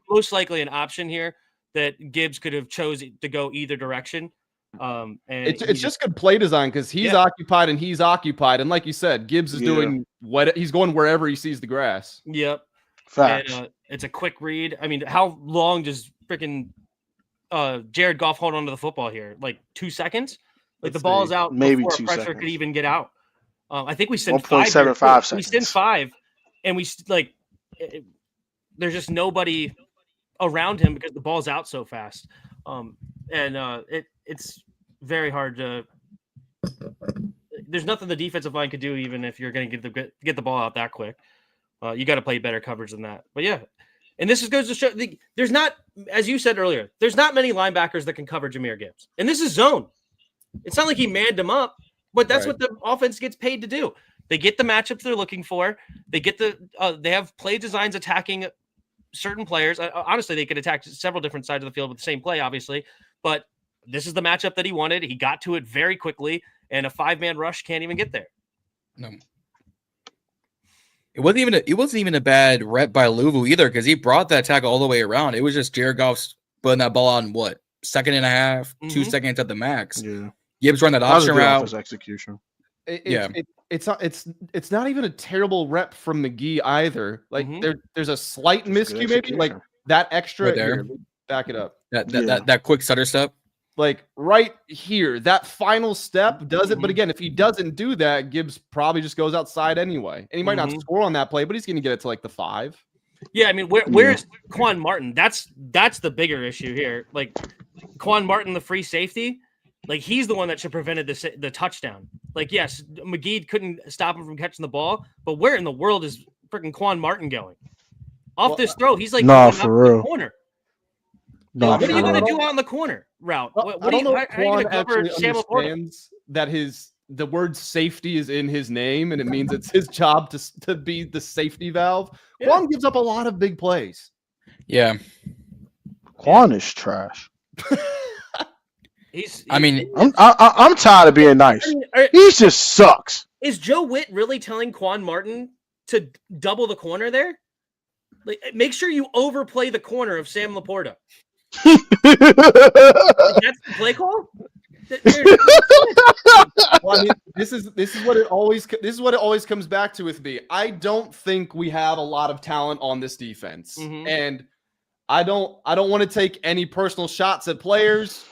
most likely an option here that Gibbs could have chosen to go either direction. And it's just good play design because he's occupied and he's occupied. And like you said, Gibbs is doing what he's going wherever he sees the grass. Yep. Facts. And, it's a quick read. I mean, how long does freaking Jared Goff hold onto the football here? Like 2 seconds? Like the ball is out maybe before 2 a pressure seconds. could even get out. I think we sent 1.75 5. seconds. We sent 5, and there's just nobody around him because the ball's out so fast. It's very hard to. There's nothing the defensive line could do, even if you're going to get the ball out that quick. You got to play better coverage than that. But yeah, and this goes to show there's not, as you said earlier, there's not many linebackers that can cover Jahmyr Gibbs, and this is zone. It's not like he manned him up, but that's what the offense gets paid to do. They get the matchups they're looking for. They get they have play designs attacking certain players. Honestly, they could attack several different sides of the field with the same play, obviously, but this is the matchup that he wanted. He got to it very quickly, and a 5-man rush can't even get there. No. It wasn't even a bad rep by Louisville either, because he brought that tackle all the way around. It was just Jared Goff's putting that ball on second and a half, 2 seconds at the max. Yeah. Gibbs run that option route. Execution. It's not even a terrible rep from McGee either. Like there's a slight miscue, maybe like that extra. Right there. Here, back it up. That quick stutter step. Like right here, that final step does it. But again, if he doesn't do that, Gibbs probably just goes outside anyway, and he might not score on that play, but he's going to get it to like the 5. Yeah, I mean, where's Quan Martin? That's the bigger issue here. Like Quan Martin, the free safety, like he's the one that should have prevented the touchdown. Like, yes, McGee couldn't stop him from catching the ball, but where in the world is freaking Quan Martin going? Off this throw, he's like for real. The corner. Nah, what are you going to do out on the corner route? What I don't know if how are you Quan going to cover actually Sam Laporta? understands that the word safety is in his name, and it means it's his job to be the safety valve. Yeah. Quan gives up a lot of big plays. Yeah. Quan is trash. I'm tired of being nice. He just sucks. Is Joe Whitt really telling Quan Martin to double the corner there? Like, make sure you overplay the corner of Sam Laporta. That's the play call. Well, I mean, this is what it always comes back to with me. I don't think we have a lot of talent on this defense, and I don't want to take any personal shots at players.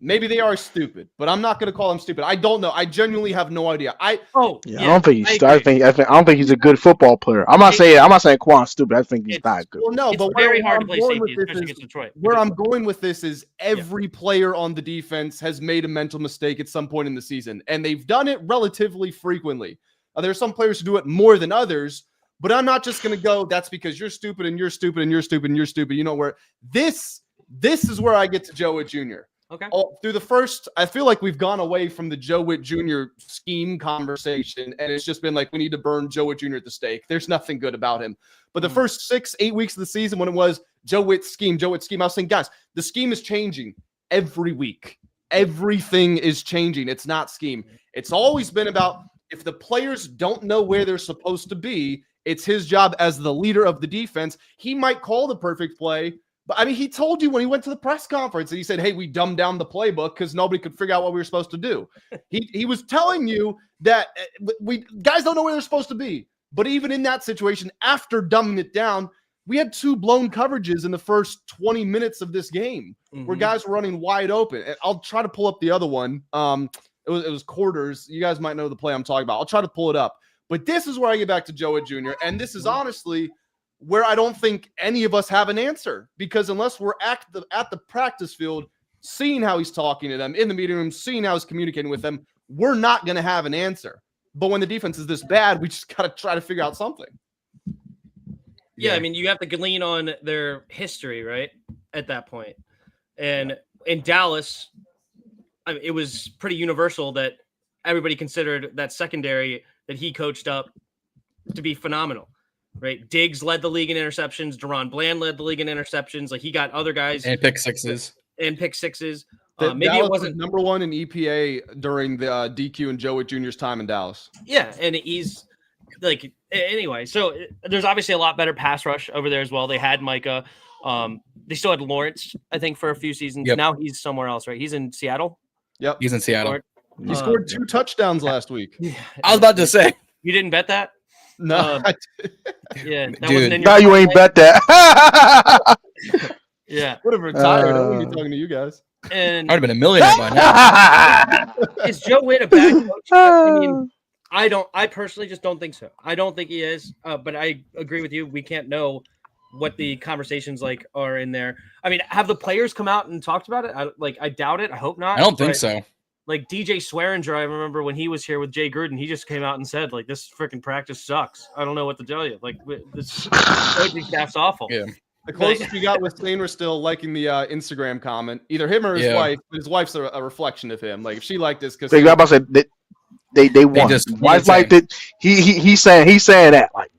Maybe they are stupid, but I'm not going to call them stupid. I don't know. I genuinely have no idea. I don't think he's. I don't think he's a good football player. I'm not saying Quan's stupid. I think he's not good. Well, no, it's but very hard to play safety, especially against Detroit. Where I'm going with this is every player on the defense has made a mental mistake at some point in the season, and they've done it relatively frequently. There are some players who do it more than others, but I'm not just going to go, that's because you're stupid and you're stupid and you're stupid and you're stupid. You know where this is where I get to Joe Whitt Jr. Okay. Through the first, I feel like we've gone away from the Joe Whitt Jr. scheme conversation, and it's just been like, we need to burn Joe Whitt Jr. at the stake. There's nothing good about him. But the first 6-8 weeks of the season, when it was Joe Whitt scheme, I was saying, guys, the scheme is changing every week. Everything is changing. It's not scheme. It's always been about if the players don't know where they're supposed to be, it's his job as the leader of the defense. He might call the perfect play. But I mean, he told you when he went to the press conference and he said, hey, we dumbed down the playbook because nobody could figure out what we were supposed to do. He was telling you that guys don't know where they're supposed to be. But even in that situation, after dumbing it down, we had 2 blown coverages in the first 20 minutes of this game where guys were running wide open. And I'll try to pull up the other one. It was quarters. You guys might know the play I'm talking about. I'll try to pull it up. But this is where I get back to Joe Whitt Jr. And this is honestly where I don't think any of us have an answer, because unless we're at the practice field, seeing how he's talking to them in the meeting room, seeing how he's communicating with them, we're not going to have an answer. But when the defense is this bad, we just got to try to figure out something. Yeah, I mean, you have to lean on their history, right, at that point. And in Dallas, I mean, it was pretty universal that everybody considered that secondary that he coached up to be phenomenal. Right, Diggs led the league in interceptions. Deron Bland led the league in interceptions. Like, he got other guys and pick sixes. Maybe Dallas it wasn't number 1 in EPA during the DQ and Joe Whitt Jr.'s time in Dallas. Yeah, and he's like, anyway. So there's obviously a lot better pass rush over there as well. They had Micah. They still had Lawrence, I think, for a few seasons. Yep. Now he's somewhere else, right? He's in Seattle. Yep. He's in Seattle. He scored 2 touchdowns last week. I was about to say. You didn't bet that? No. Yeah, that Dude. wasn't in your Now you ain't bet that. Yeah. Would have retired. I wouldn't be talking to you guys. And I'd have been a millionaire by now. is Joe Whitt a bad coach? I mean, I personally just don't think so. I don't think he is. But I agree with you. We can't know what the conversations like are in there. I mean, have the players come out and talked about it? I doubt it. I hope not. I don't think so. Like DJ Swearinger, I remember when he was here with Jay Gruden, he just came out and said, like, this freaking practice sucks. I don't know what to tell you. Like, this coaching staff's awful. Yeah. The closest we got with Stainer still liking the Instagram comment, either him or his wife. His wife's a reflection of him. Like, if she liked this, because they won. Wife liked it. He's saying that. Like,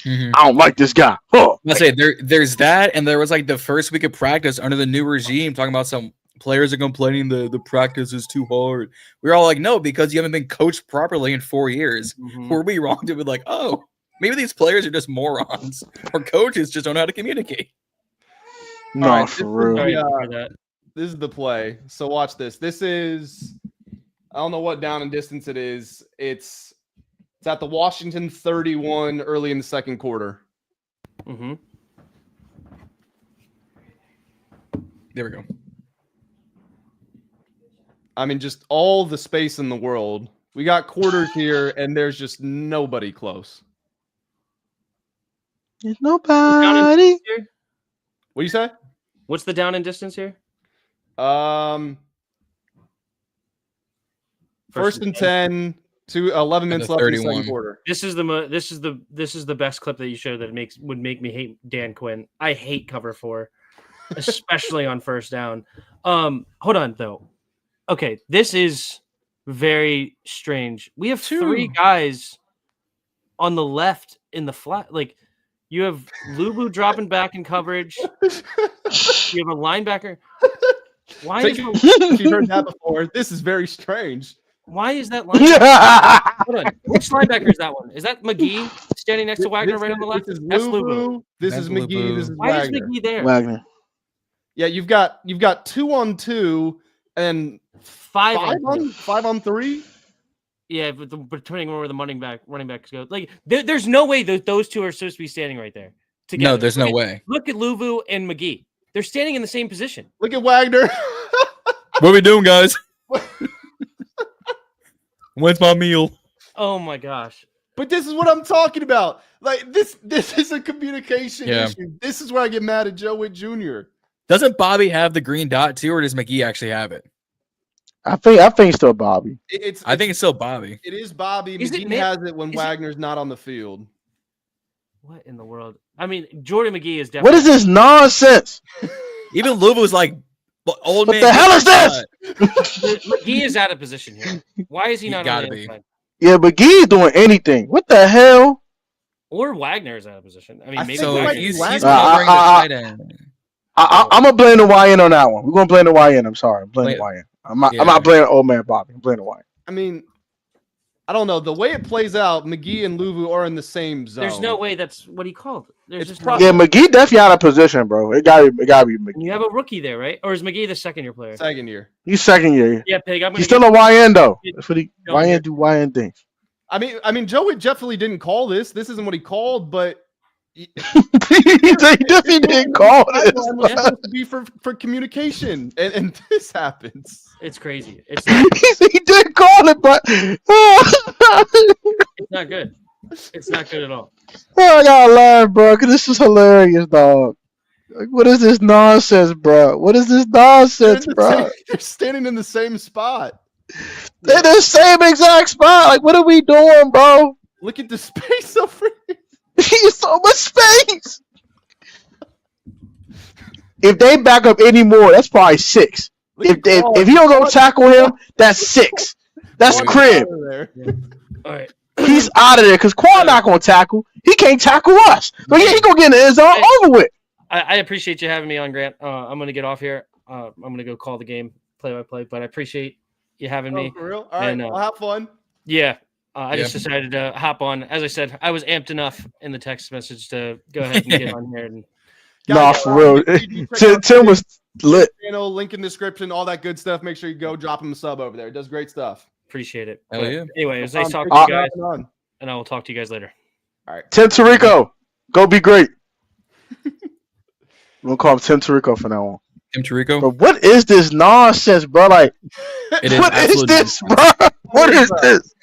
I don't like this guy. Huh. Let's say there's that, and there was like the first week of practice under the new regime talking about some players are complaining the practice is too hard. We're all like, no, because you haven't been coached properly in 4 years. Were we wrong to be like, oh, maybe these players are just morons, or coaches just don't know how to communicate? No, right, for real. This is the play. So watch this. This is, I don't know what down and distance it is. It's at the Washington 31 early in the second quarter. There we go. I mean, just all the space in the world. We got quarters here, and there's just nobody close. There's nobody. What do you say? What's the down and distance here? First and 10 to 11 minutes left in the second quarter. This is the best clip that you showed that would make me hate Dan Quinn. I hate cover 4, especially on first down. Hold on though. Okay, this is very strange. We have 3 guys on the left in the flat. Like, you have Lubu dropping back in coverage. You have a linebacker. Why is you heard that before? This is very strange. Why is that linebacker? Hold on. Which linebacker is that one? Is that McGee standing next to Wagner right on the left? That's Lubu. This is McGee. This is Why Wagner. is McGee there? Wagner. Yeah, you've got 2-on-2 and 5 on 3. Yeah, but depending on where the running backs go, like there's no way that those 2 are supposed to be standing right there together. No, there's no way. Look at Luvu and McGee; they're standing in the same position. Look at Wagner. What are we doing, guys? When's my meal? Oh my gosh! But this is what I'm talking about. Like this is a communication issue. This is where I get mad at Joe Whitt Jr. Doesn't Bobby have the green dot too, or does McGee actually have it? I think it's still Bobby. I think it's still Bobby. It is Bobby. Is McGee has it when Wagner's not on the field. What in the world? I mean, Jordan McGee is definitely. What is this nonsense? Even Luvu's like, old man. What the hell is this? McGee is out of position here. Why is he not on the inside? Yeah, McGee's doing anything. What the hell? Or Wagner is out of position. I mean, maybe so he's covering the tight end. I'm gonna blame the YN on that one. We're gonna blame the YN. I'm sorry. I'm blaming the YN. I'm not blaming old man Bobby. I'm blaming the YN. I mean, I don't know. The way it plays out, McGee and Luvu are in the same zone. There's no way that's what he called. There's just yeah, McGee definitely out of position, bro. It gotta be McGee. You have a rookie there, right? Or is McGee the second-year player? Second year. He's second year. Yeah, Pig. He's still a YN though. That's what YN do. YN things. I mean, Joe Whitt definitely didn't call this. This isn't what he called, but he definitely didn't call this. It's supposed to be for communication, and this happens. It's crazy. He did call it, but it's not good. It's not good at all. Oh, I gotta laugh, bro. Cause this is hilarious, dog. Like, what is this nonsense, bro? What is this nonsense, bro? They're standing in the same spot. They're the same exact spot. Like, what are we doing, bro? Look at the space over here. He's so much space. If they back up any more, that's probably 6. If you don't go tackle him, that's 6. That's crib. Yeah. All right. He's out of there because Quan not gonna tackle. He can't tackle us. But yeah, he gonna get in the end zone over with. I appreciate you having me on, Grant. I'm gonna get off here. I'm gonna go call the game play-by-play, but I appreciate you having me. For real? All right, I'll have fun. Yeah. I just decided to hop on. As I said, I was amped enough in the text message to go ahead and get on here. And for real. Lit. Channel, link in description, all that good stuff. Make sure you go drop him a sub over there. It does great stuff. Appreciate it. Hell yeah. Anyway, it was nice talking to you guys, and I will talk to you guys later. All right. Tim Tirico, go be great. We'll call him Tim Tirico from now on. Tim Tirico? But what is this nonsense, bro? Like, what is this, bro? What is this?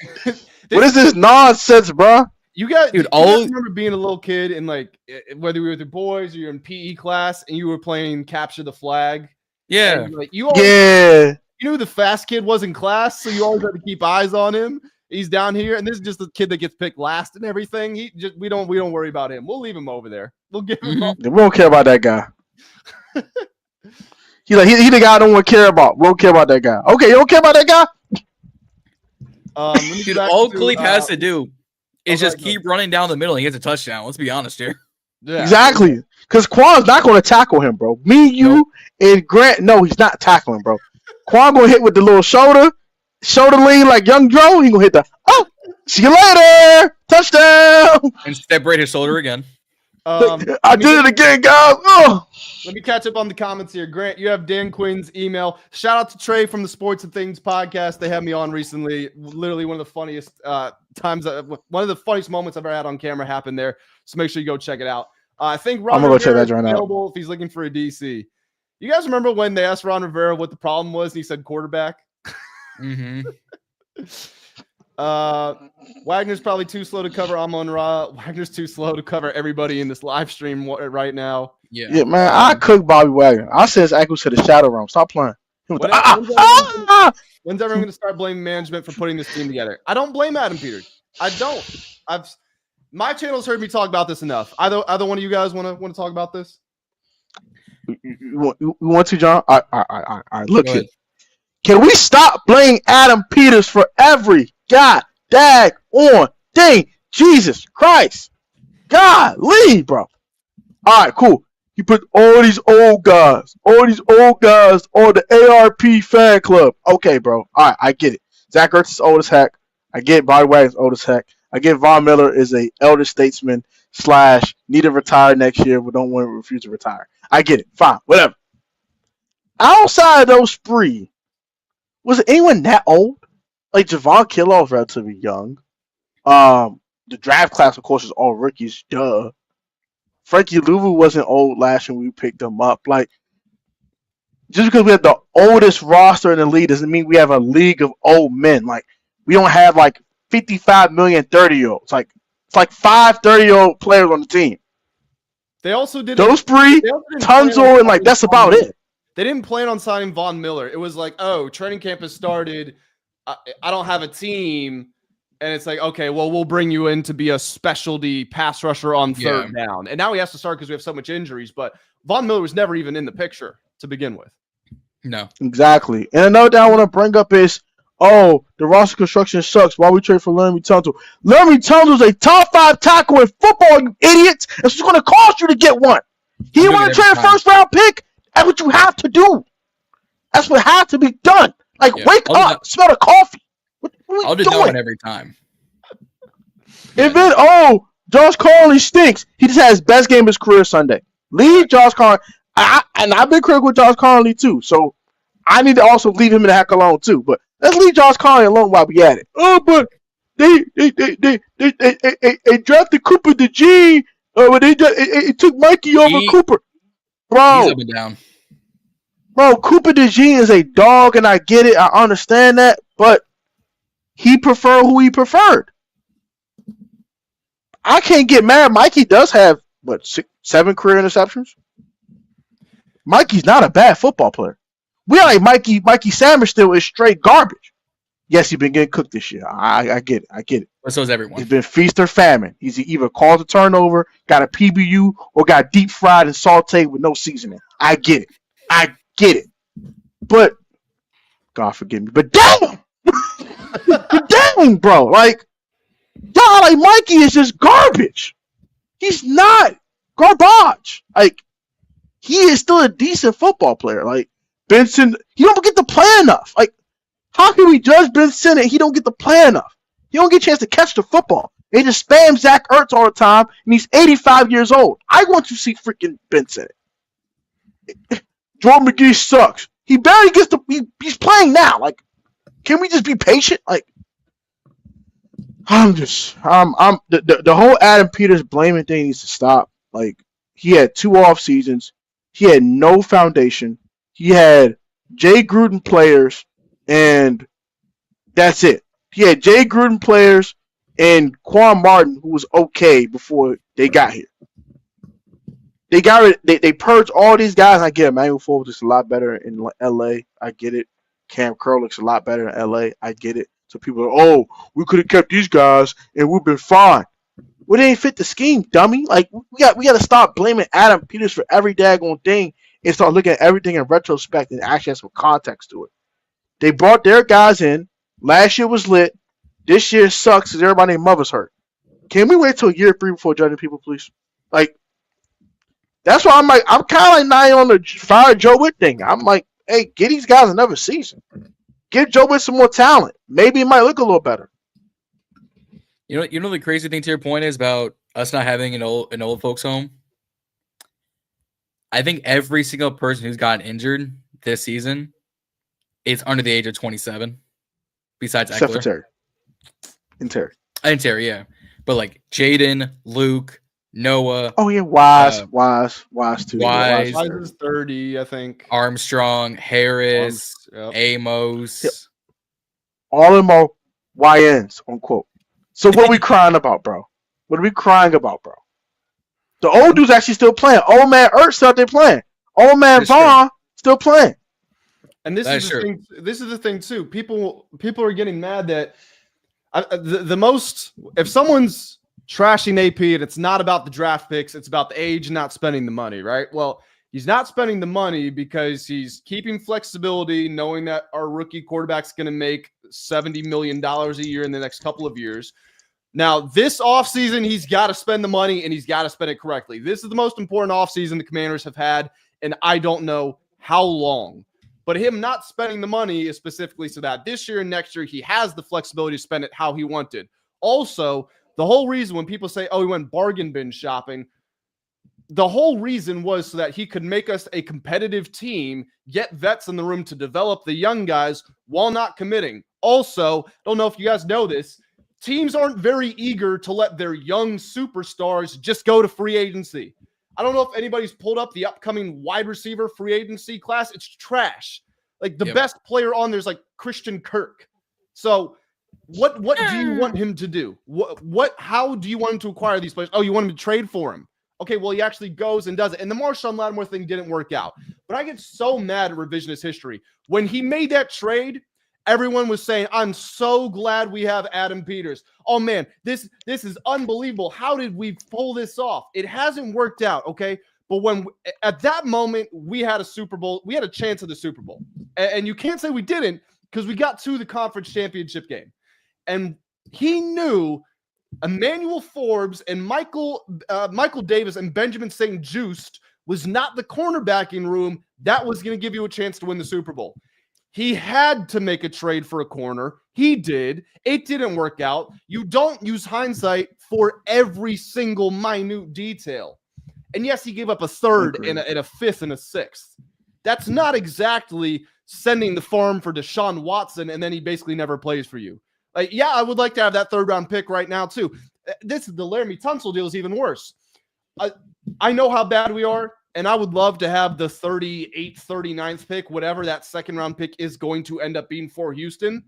What is this nonsense, bro? You guys, Dude, you guys remember being a little kid and like whether you were with your boys or you're in PE class and you were playing capture the flag. Yeah. And, like you knew the fast kid was in class, so you always had to keep eyes on him. He's down here, and this is just the kid that gets picked last and everything. We don't worry about him. We'll leave him over there. We'll give him. We don't care about that guy. He the guy I don't want to care about. We don't care about that guy. Okay, you don't care about that guy? Dude, all Khalif has to do is just keep running down the middle and he gets a touchdown. Let's be honest here. Yeah. Exactly. Because Quan's not going to tackle him, bro. Me, you, and Grant, no, he's not tackling, bro. Quan going to hit with the little shoulder lean like Young Joe. He going to hit the, see you later, touchdown. And separate his shoulder again. I did it again, guys. Let me catch up on the comments here. Grant, you have Dan Quinn's email. Shout out to Trey from the Sports and Things podcast. They had me on recently. Literally one of the funniest one of the funniest moments I've ever had on camera happened there. So make sure you go check it out. I think Ron I'm gonna go check Rivera that right available if he's looking for a DC. You guys remember when they asked Ron Rivera what the problem was and he said quarterback? Mm-hmm. Wagner's probably too slow to cover Amon-Ra. Wagner's too slow to cover everybody in this live stream right now. Yeah, man, I cook Bobby Wagner. I said his ankles to the shadow realm. Stop playing. When's everyone going to start blaming management for putting this team together? I don't blame Adam Peters. I don't. My channel's heard me talk about this enough. Either one of you guys want to talk about this? You want to, John? All right. Look here. Can we stop blaming Adam Peters for every dag on thing? Jesus Christ. Golly, bro. All right, cool. You put all these old guys on the ARP fan club. Okay, bro. All right, I get it. Zach Ertz is old as heck. I get Bobby Wagner's old as heck. I get Von Miller is a elder statesman / need to retire next year but don't want to refuse to retire. I get it. Fine. Whatever. Outside of those three, was anyone that old? Like Javon Kinlaw is relatively young. The draft class, of course, is all rookies. Duh. Frankie Louvu wasn't old last year when we picked him up. Like, just because we have the oldest roster in the league doesn't mean we have a league of old men. Like, we don't have like 55 million 30-year-olds. Like, it's like 5 30-year-old players on the team. They also did those three, Tunzel, and like that's about it. They didn't plan on signing Von Miller. It was like, oh, training camp has started. I don't have a team. And it's like, okay, well, we'll bring you in to be a specialty pass rusher on third down. And now he has to start because we have so much injuries. But Von Miller was never even in the picture to begin with. No. Exactly. And another thing I want to bring up is, the roster construction sucks. Why we trade for Laramie Tunzel? Laramie Tunzel is a top 5 tackle in football, you idiots. It's going to cost you to get one. He didn't want to trade a first-round pick. That's what you have to do. That's what has to be done. Like, wake up. Smell the coffee. I'll do that one every time. And then, Josh Carney stinks. He just had his best game of his career Sunday. Leave Josh Carney. And I've been critical with Josh Carney too. So I need to also leave him the heck alone too. But let's leave Josh Carney alone while we at it. But they drafted Cooper DeJean. But it took Mikey over Cooper. Bro. He's up and down. Bro, Cooper DeJean is a dog, and I get it. I understand that, but he preferred who he preferred. I can't get mad. Mikey does have, 7 career interceptions? Mikey's not a bad football player. We are like Mikey Sammer still is straight garbage. Yes, he's been getting cooked this year. I get it. But so is everyone. It's been feast or famine. He's either caused a turnover, got a PBU, or got deep fried and sauteed with no seasoning. I get it. But, God forgive me, but damn! Dang, bro. Like, Mikey is just garbage. He's not garbage. Like, he is still a decent football player. Like, Benson, he don't get to play enough. Like, how can we judge Benson and he don't get to play enough? He don't get a chance to catch the football. They just spam Zach Ertz all the time, and he's 85 years old. I want to see freaking Benson. Jordan McGee sucks. He barely gets he's playing now. Like, can we just be patient? Like, I'm the whole Adam Peters blaming thing needs to stop. Like, he had 2 off seasons. He had no foundation. He had Jay Gruden players, and that's it. He had Jay Gruden players and Quan Martin, who was okay before they got here. They purged all these guys. I get it. Emmanuel Forbes is a lot better in LA. I get it. Cam Curl looks a lot better in LA. I get it. So people are, oh, we could have kept these guys and we've been fine. Well, they ain't fit the scheme, dummy. Like, we got to stop blaming Adam Peters for every daggone thing and start looking at everything in retrospect and actually have some context to it. They brought their guys in. Last year was lit. This year sucks because everybody named Mother's hurt. Can we wait till year 3 before judging people, please? Like, that's why I'm kind of like not on the fire Joe Whitt thing. I'm like, hey, get these guys another season. Give Joe Whitt some more talent. Maybe it might look a little better. You know the crazy thing to your point is about us not having an old folks home. I think every single person who's gotten injured this season is under the age of 27, besides Except Eckler. for Terry. And Terry, yeah. But like Jaden, Luke, Noah. Oh yeah, Wise too. Wise is 30, I think. Armstrong, Harris, Amos. Yep. All of them are YNs, unquote. So what are we crying about, bro? What are we crying about, bro? The old dude's actually still playing. Old man Ertz still out there playing. Old man Vaughn still playing. And this is the thing. This is the thing too. People are getting mad that the most, if someone's trashing AP and it's not about the draft picks, it's about the age and not spending the money, right? Well, he's not spending the money because he's keeping flexibility, knowing that our rookie quarterback's going to make $70 million a year in the next couple of years. Now, this offseason, he's got to spend the money and he's got to spend it correctly. This is the most important offseason the Commanders have had, and I don't know how long. But him not spending the money is specifically so that this year and next year, he has the flexibility to spend it how he wanted. Also, the whole reason when people say, oh, he went bargain bin shopping, the whole reason was so that he could make us a competitive team, get vets in the room to develop the young guys while not committing. Also, don't know if you guys know this, teams aren't very eager to let their young superstars just go to free agency. I don't know if anybody's pulled up the upcoming wide receiver free agency class. It's trash. Like the best player on there's like Christian Kirk. So what do you want him to do? How do you want him to acquire these players? Oh, you want him to trade for him? Okay, well, he actually goes and does it. And the Marshawn Lattimore thing didn't work out. But I get so mad at revisionist history. When he made that trade, everyone was saying, I'm so glad we have Adam Peters. Oh, man, this is unbelievable. How did we pull this off? It hasn't worked out, okay? But when at that moment, we had a Super Bowl. We had a chance at the Super Bowl. And you can't say we didn't because we got to the conference championship game. And he knew Emmanuel Forbes and Michael Davis and Benjamin St-Juste was not the cornerbacking room that was going to give you a chance to win the Super Bowl. He had to make a trade for a corner. He did. It didn't work out. You don't use hindsight for every single minute detail. And yes, he gave up a third and a fifth and a sixth. That's not exactly sending the farm for Deshaun Watson and then he basically never plays for you. Like, yeah, I would like to have that third round pick right now too. This is the Laramie Tunsil deal is even worse. I know how bad we are. And I would love to have the 38th, 39th pick, whatever that second round pick is going to end up being for Houston.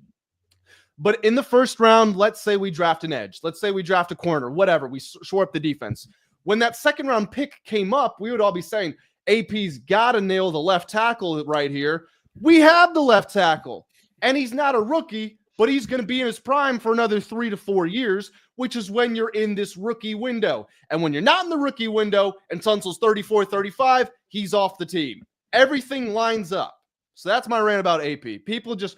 But in the first round, let's say we draft an edge. Let's say we draft a corner, whatever. We shore up the defense. When that second round pick came up, we would all be saying, AP's got to nail the left tackle right here. We have the left tackle. And he's not a rookie, but he's going to be in his prime for another 3 to 4 years, which is when you're in this rookie window. And when you're not in the rookie window and Tunsil's 34, 35, he's off the team. Everything lines up. So that's my rant about AP. People are just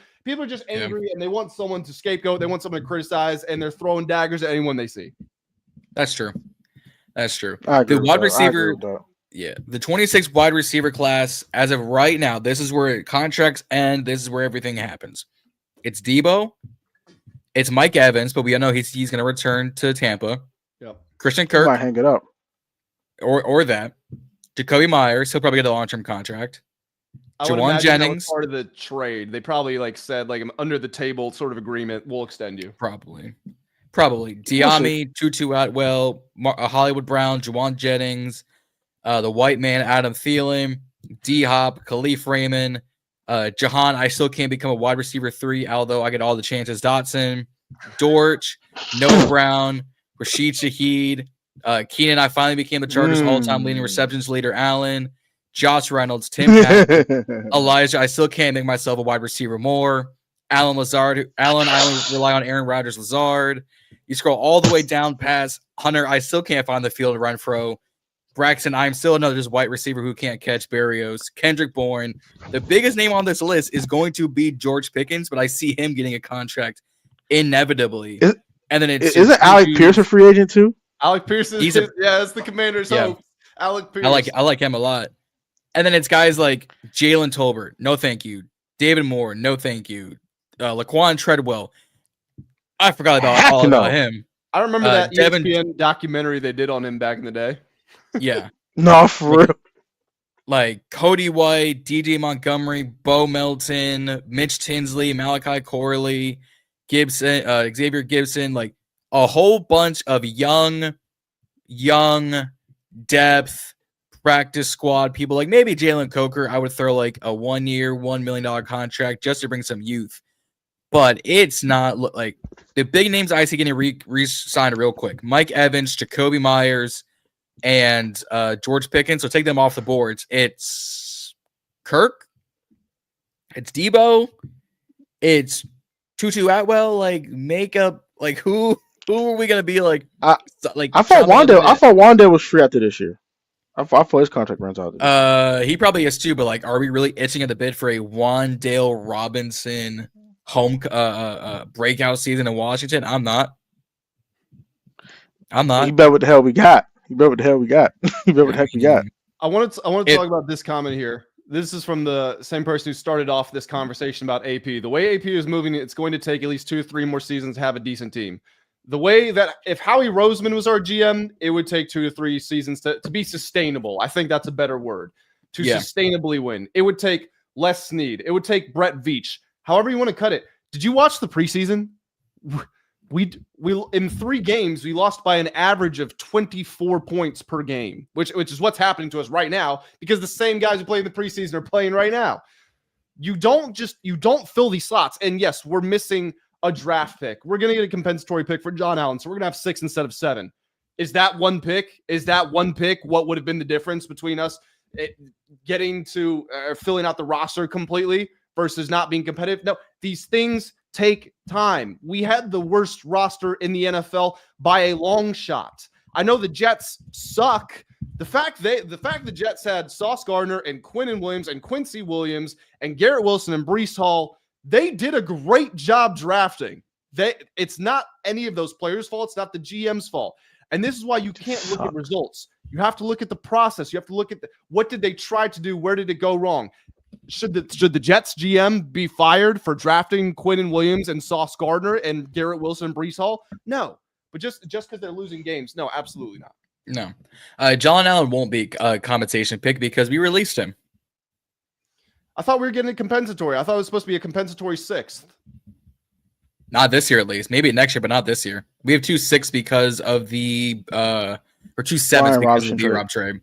angry and they want someone to scapegoat. They want someone to criticize and they're throwing daggers at anyone they see. That's true. The wide receiver, the 26th wide receiver class, as of right now, this is where contracts end. This is where everything happens. It's Debo. It's Mike Evans, but we all know he's going to return to Tampa. Yep. Christian Kirk. Might hang it up. Or that. Jacoby Myers. He'll probably get a long-term contract. I would Jawan imagine that was Jennings. part of the trade. They probably said under the table sort of agreement. We'll extend you. Probably. Diami, Tutu Atwell, Hollywood Brown, Jawan Jennings, the white man Adam Thielen, D Hop, Khalif Raymond, Jahan. I still can't become a wide receiver 3, although I get all the chances. Dotson, Dortch, Noah Brown, Rashid Shaheed, Keenan. I finally became the Chargers' all-time leading receptions leader. Allen, Josh Reynolds, Tim Patrick, Elijah. I still can't make myself a wide receiver more. Alan Lazard. I only rely on Aaron Rodgers. Lazard. You scroll all the way down past Hunter. I still can't find the field to run fro. Braxton. I'm still another just white receiver who can't catch. Barrios. Kendrick Bourne. The biggest name on this list is going to be George Pickens, but I see him getting a contract inevitably. And then isn't Alec Pierce a free agent too? Alec Pierce is it's the Commanders' hope. Alec Pierce. I like him a lot. And then it's guys like Jalen Tolbert, no thank you. David Moore, no thank you. Laquan Treadwell, I forgot about him. I remember that ESPN documentary they did on him back in the day. Yeah. No, for real. Like Cody White, DJ Montgomery, Bo Melton, Mitch Tinsley, Malachi Corley, Gibson, Xavier Gibson, like a whole bunch of young depth practice squad people. Like maybe Jalen Coker, I would throw like a 1 year, $1 million contract just to bring some youth. But it's not like the big names I see getting re-signed real quick. Mike Evans, Jacoby Myers, and George Pickens. So take them off the boards. It's Kirk. It's Debo. It's Tutu Atwell. Like makeup. Like who are we gonna be like? I thought Wanda was free after this year. I thought his contract runs out. He probably is too. But like, are we really itching at the bit for a Wan'Dale Robinson home breakout season in Washington? I'm not. He bet what the hell we got. He bet what the heck we got. I want to talk about this comment here. This is from the same person who started off this conversation about AP. The way AP is moving, it's going to take at least 2 or 3 more seasons to have a decent team. The way that if Howie Roseman was our GM, it would take 2 to 3 seasons to be sustainable. I think that's a better word. To sustainably win. It would take Les Snead. It would take Brett Veach. However you want to cut it. Did you watch the preseason? We in 3 games, we lost by an average of 24 points per game, which is what's happening to us right now because the same guys who played in the preseason are playing right now. You don't fill these slots. And yes, we're missing a draft pick. We're going to get a compensatory pick for John Allen, so we're going to have 6 instead of 7. Is that one pick? What would have been the difference between us getting to filling out the roster completely versus not being competitive? No, these things take time. We had the worst roster in the NFL by a long shot. I know the Jets suck. The fact the Jets had Sauce Gardner and Quinnen Williams and Quincy Williams and Garrett Wilson and Breece Hall, they did a great job drafting. It's not any of those players' fault. It's not the GM's fault. And this is why you can't look at results. You have to look at the process. You have to look at what did they try to do? Where did it go wrong? Should the Jets GM be fired for drafting Quinnen Williams and Sauce Gardner and Garrett Wilson and Breece Hall? No. But just because they're losing games, no, absolutely not. No. John Allen won't be a compensation pick because we released him. I thought we were getting a compensatory. I thought it was supposed to be a compensatory 6th. Not this year, at least. Maybe next year, but not this year. We have 2 6 because of the or 2 7s because of the B-Rob trade.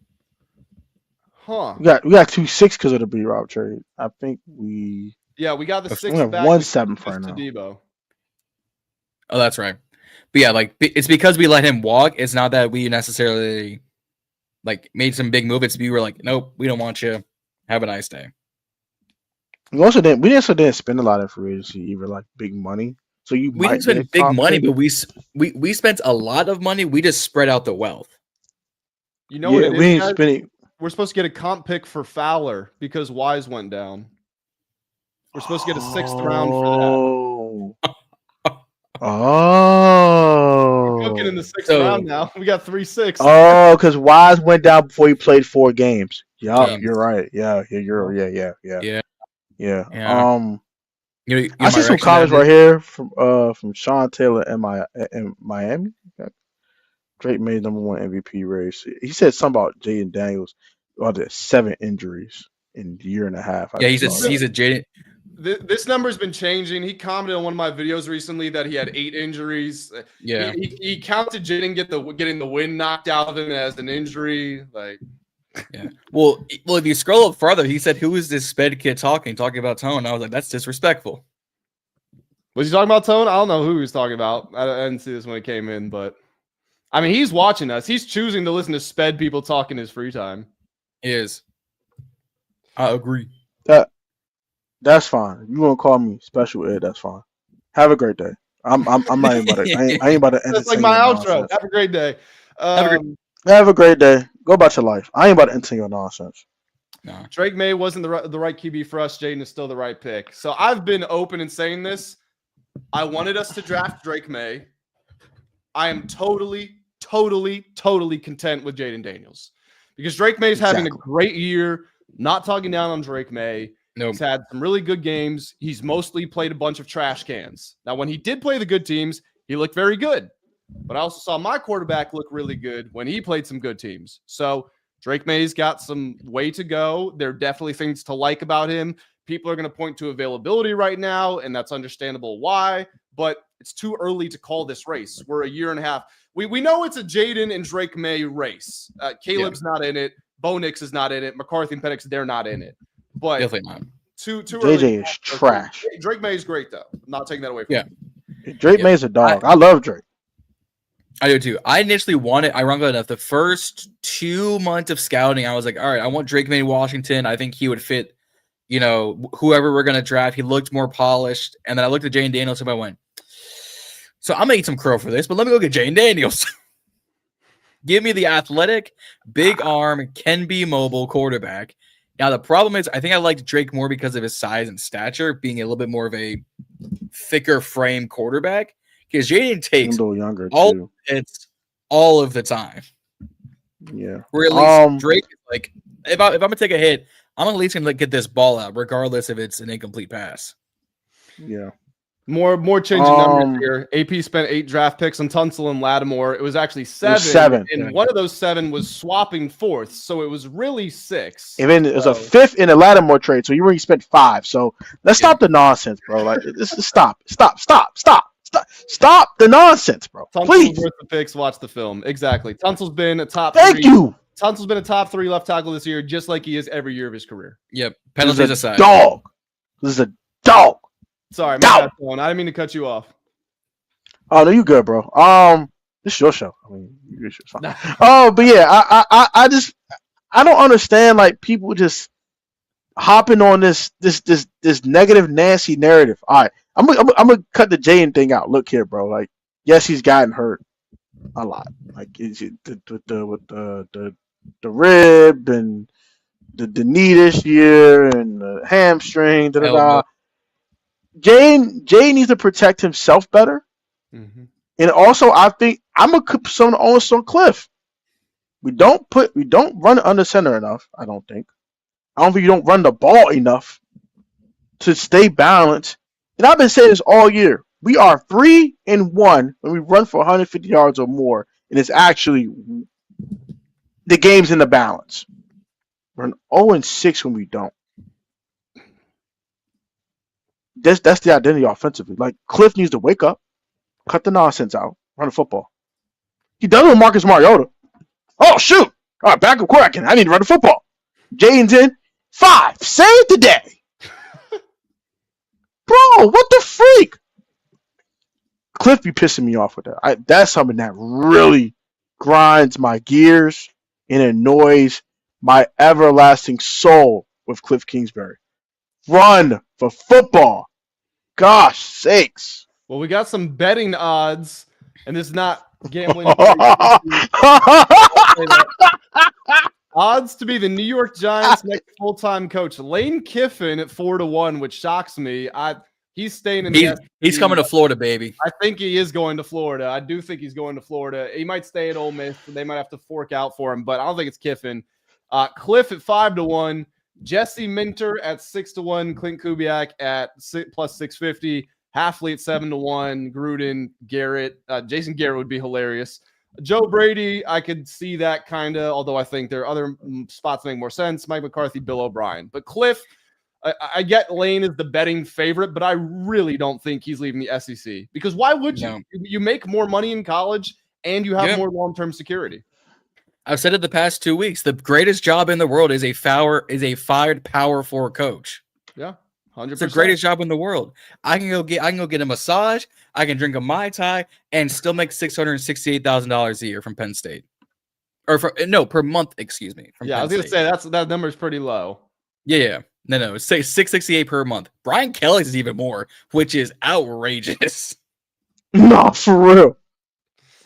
Huh. We got 2 6 because of the B-Rob trade. I think we got the 6 back. 1 7 for now. Debo. Oh, that's right. But yeah, like it's because we let him walk. It's not that we necessarily like made some big move. It's we were like, nope, we don't want you. Have a nice day. We also didn't spend a lot of free agency either, like big money. So we didn't spend big money, but we spent a lot of money. We just spread out the wealth. You know what it is, we ain't spending. We're supposed to get a comp pick for Fowler because Wise went down. We're supposed to get a 6th round for that. Oh. We're cooking in the 6th round now. We got 3 6. Oh, because Wise went down before he played 4 games. Yeah, you're right. Yeah. I see some comments right here from Sean Taylor in Miami. Drake made #1 MVP race. He said something about Jaden Daniels. The 7 injuries. in a year and a half. Yeah, he's a Jaden. This number's been changing. He commented on one of my videos recently that he had 8 injuries. Yeah, he counted Jaden getting the wind knocked out of him as an injury. Like, yeah. Well, if you scroll up further, he said, "Who is this sped kid talking about Tone?" I was like, "That's disrespectful." Was he talking about Tone? I don't know who he was talking about. I didn't see this when it came in, but I mean, he's watching us. He's choosing to listen to sped people talk in his free time. He is. I agree. That's fine. If you want to call me special ed, that's fine. Have a great day. I'm not even about to. I ain't about to. That's like my outro. Have a great day. Have a great day. Go about your life. I ain't about to entertain your nonsense. No. Drake May wasn't the right QB for us. Jaden is still the right pick. So I've been open in saying this. I wanted us to draft Drake May. I am totally content with Jaden Daniels because Drake May is having a great year. Not talking down on Drake May. Nope. He's had some really good games. He's mostly played a bunch of trash cans. Now, when he did play the good teams, he looked very good. But I also saw my quarterback look really good when he played some good teams. So Drake May's got some way to go. There are definitely things to like about him. People are going to point to availability right now, and that's understandable why. But it's too early to call this race. We're a year and a half. We know it's a Jaden and Drake May race. Caleb's not in it. Bo Nix is not in it. McCarthy and Penix, they're not in it. But definitely not. Too JJ early. is trash. Drake May is great, though. I'm not taking that away from him. Drake May's a dog. I love Drake. I do too. I initially wanted, ironically enough, the first 2 months of scouting, I was like, all right, I want Drake May Washington. I think he would fit, whoever we're going to draft. He looked more polished. And then I looked at Jane Daniels and I went, so I'm going to eat some crow for this, but let me go get Jane Daniels. Give me the athletic, big arm, can be mobile quarterback. Now, the problem is I think I liked Drake more because of his size and stature, being a little bit more of a thicker frame quarterback. Because Jaden takes a little younger too. It's all of the time. Yeah. Where at least Drake is like, if I'm gonna take a hit, I'm at least gonna get this ball out, regardless if it's an incomplete pass. Yeah. More changing numbers here. AP spent 8 draft picks on Tunsil and Lattimore. It was actually 7. And one of those 7 was swapping fourths, so it was really 6. Even it was a 5th in a Lattimore trade, so you already spent 5. So let's stop the nonsense, bro. Like this is stop the nonsense, bro. Please. Worth the picks. Watch the film. Exactly. Tunsil's been a top. Thank you. Tunsil's been a top 3 left tackle this year, just like he is every year of his career. Yep. Penalties aside. Dog. This is a dog. Sorry, I didn't mean to cut you off. Oh no, you good, bro. This is your show. I mean, your show's fine. But yeah, I don't understand like people just hopping on this negative Nancy narrative. All right, I'm gonna cut the Jaden thing out. Look here, bro. Like, yes, he's gotten hurt a lot. Like, with the rib and the knee this year and the hamstring. Jane needs to protect himself better. Mm-hmm. And also, I think I'm gonna put someone on Cliff. We don't run under center enough. I don't think you don't run the ball enough to stay balanced. And I've been saying this all year. We are 3-1 when we run for 150 yards or more, and it's actually the game's in the balance. We're 0-6 when we don't. That's the identity offensively. Like, Cliff needs to wake up, cut the nonsense out, run the football. He does it with Marcus Mariota. Oh, shoot. All right, back up quarterback. I need to run the football. Jaden's in. 5. Save the day. Bro, what the freak? Cliff be pissing me off with that. That's something that really grinds my gears and annoys my everlasting soul with Cliff Kingsbury. Run for football. Gosh sakes. Well, we got some betting odds, and this is not gambling. Odds to be the New York Giants' next full-time coach. Lane Kiffin at 4-1, which shocks me. He's staying in he's coming to Florida, baby. I think he is going to Florida. I do think he's going to Florida. He might stay at Ole Miss. So they might have to fork out for him, but I don't think it's Kiffin. Cliff at 5-1. Jesse Minter at 6-1. Clint Kubiak at plus 650. Halfley at 7-1. Gruden, Garrett. Jason Garrett would be hilarious. Joe Brady, I could see that kind of, although I think there are other spots that make more sense. Mike McCarthy, Bill O'Brien. But Cliff, I get Lane is the betting favorite, but I really don't think he's leaving the SEC. Because why would you? No. You make more money in college and you have more long-term security. I've said it the past 2 weeks. The greatest job in the world is a fired Power 4 coach. Yeah, 100%. It's the greatest job in the world. I can go get a massage. I can drink a Mai Tai and still make $668,000 a year from Penn State, or per month. Excuse me. Yeah, I was gonna say that number is pretty low. Yeah. No. It's $668 per month. Brian Kelly's is even more, which is outrageous. No, for real.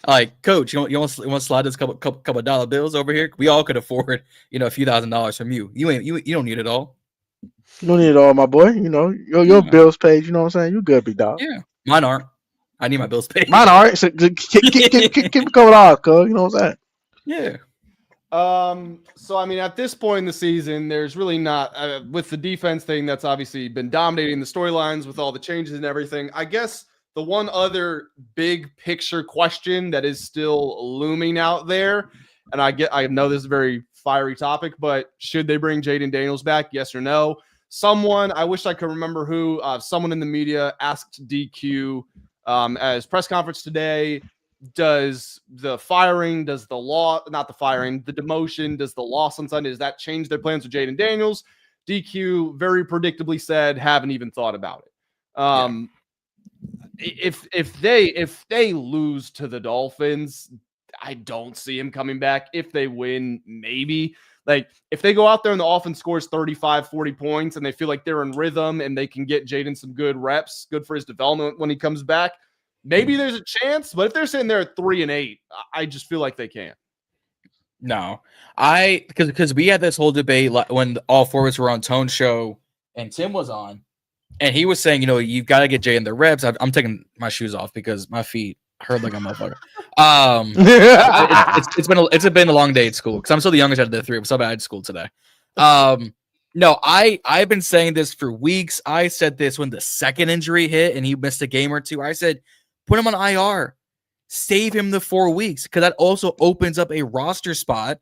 Like, coach, you want to slide this couple dollar bills over here? We all could afford, a few $1,000s from you. You don't need it all. You don't need it all, my boy. Your bills paid. You know what I'm saying? You good, big dog. Yeah, mine aren't. I need my bills paid. Mine aren't. So keep it coming off, cuz. You know what I'm saying? Yeah. So I mean, at this point in the season, there's really not with the defense thing that's obviously been dominating the storylines with all the changes and everything. I guess the one other big picture question that is still looming out there, and I know this is a very fiery topic, but should they bring Jaden Daniels back? Yes or no? Someone, I wish I could remember who, someone in the media asked DQ at his press conference today, does the firing, does the law, not the firing, the demotion, does the loss on Sunday, does that change their plans with Jaden Daniels? DQ very predictably said, haven't even thought about it. If they lose to the Dolphins, I don't see him coming back. If they win, maybe. Like, if they go out there and the offense scores 35, 40 points and they feel like they're in rhythm and they can get Jaden some good reps, good for his development when he comes back, maybe there's a chance. But if they're sitting there at 3-8, I just feel like they can't. No. Because we had this whole debate when all four of us were on Tone's show and Tim was on, and he was saying, you've got to get Jaden the reps. I'm taking my shoes off because my feet hurt like a motherfucker. It's been a long day at school because I'm still the youngest out of the three. I'm still at school today. No, I've been saying this for weeks. I said this when the second injury hit and he missed a game or two. I said, put him on IR, save him the 4 weeks, because that also opens up a roster spot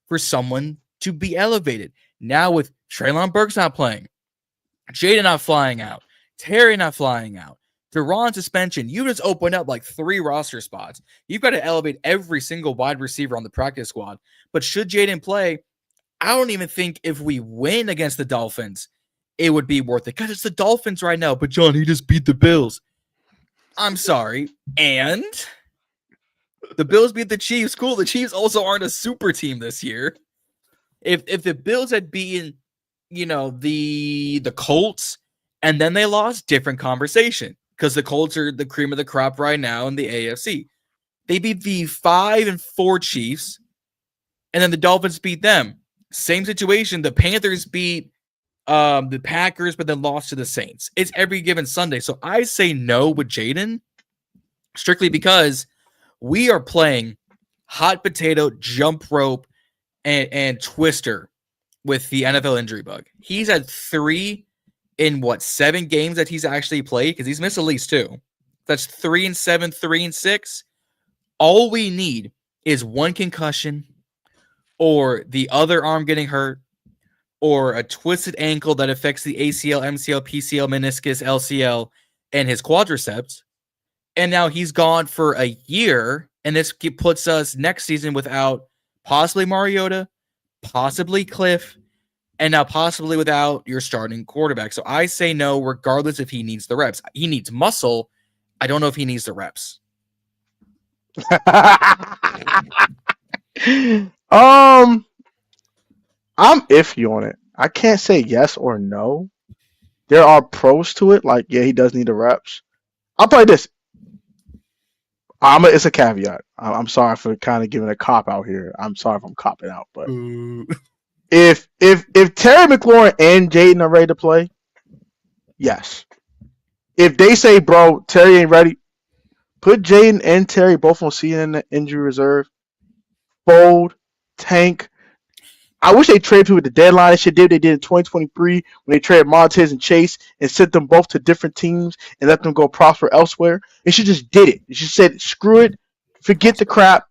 for someone to be elevated. Now with Treylon Burks not playing, Jaden not flying out, Terry not flying out, Deron suspension, you just opened up like 3 roster spots. You've got to elevate every single wide receiver on the practice squad. But should Jaden play, I don't even think if we win against the Dolphins, it would be worth it. Because it's the Dolphins right now. But John, he just beat the Bills. I'm sorry. And the Bills beat the Chiefs. Cool. The Chiefs also aren't a super team this year. If the Bills had beaten, the Colts and then they lost, different conversation. Because the Colts are the cream of the crop right now in the AFC. They beat the 5-4 Chiefs, and then the Dolphins beat them. Same situation. The Panthers beat the Packers, but then lost to the Saints. It's every given Sunday. So I say no with Jaden, strictly because we are playing hot potato, jump rope, and twister with the NFL injury bug. He's had 3 in 7 games that he's actually played, because he's missed at least 2. That's 3-7, 3-6. All we need is 1 concussion, or the other arm getting hurt, or a twisted ankle that affects the ACL, MCL, PCL, meniscus, LCL, and his quadriceps. And now he's gone for a year, and this puts us next season without possibly Mariota, possibly Cliff, and now possibly without your starting quarterback. So I say no, regardless if he needs the reps. He needs muscle. I don't know if he needs the reps. I'm iffy on it. I can't say yes or no. There are pros to it. Like, yeah, he does need the reps. I'll play this. It's a caveat. I'm sorry for kind of giving a cop out here. I'm sorry if I'm copping out, but if Terry McLaurin and Jaden are ready to play, yes. If they say, bro, Terry ain't ready, put Jaden and Terry both on CNN injury reserve. Fold, tank. I wish they traded people at the deadline. They did in 2023 when they traded Montez and Chase and sent them both to different teams and let them go prosper elsewhere. They should just did it. They should said, screw it, forget the crap,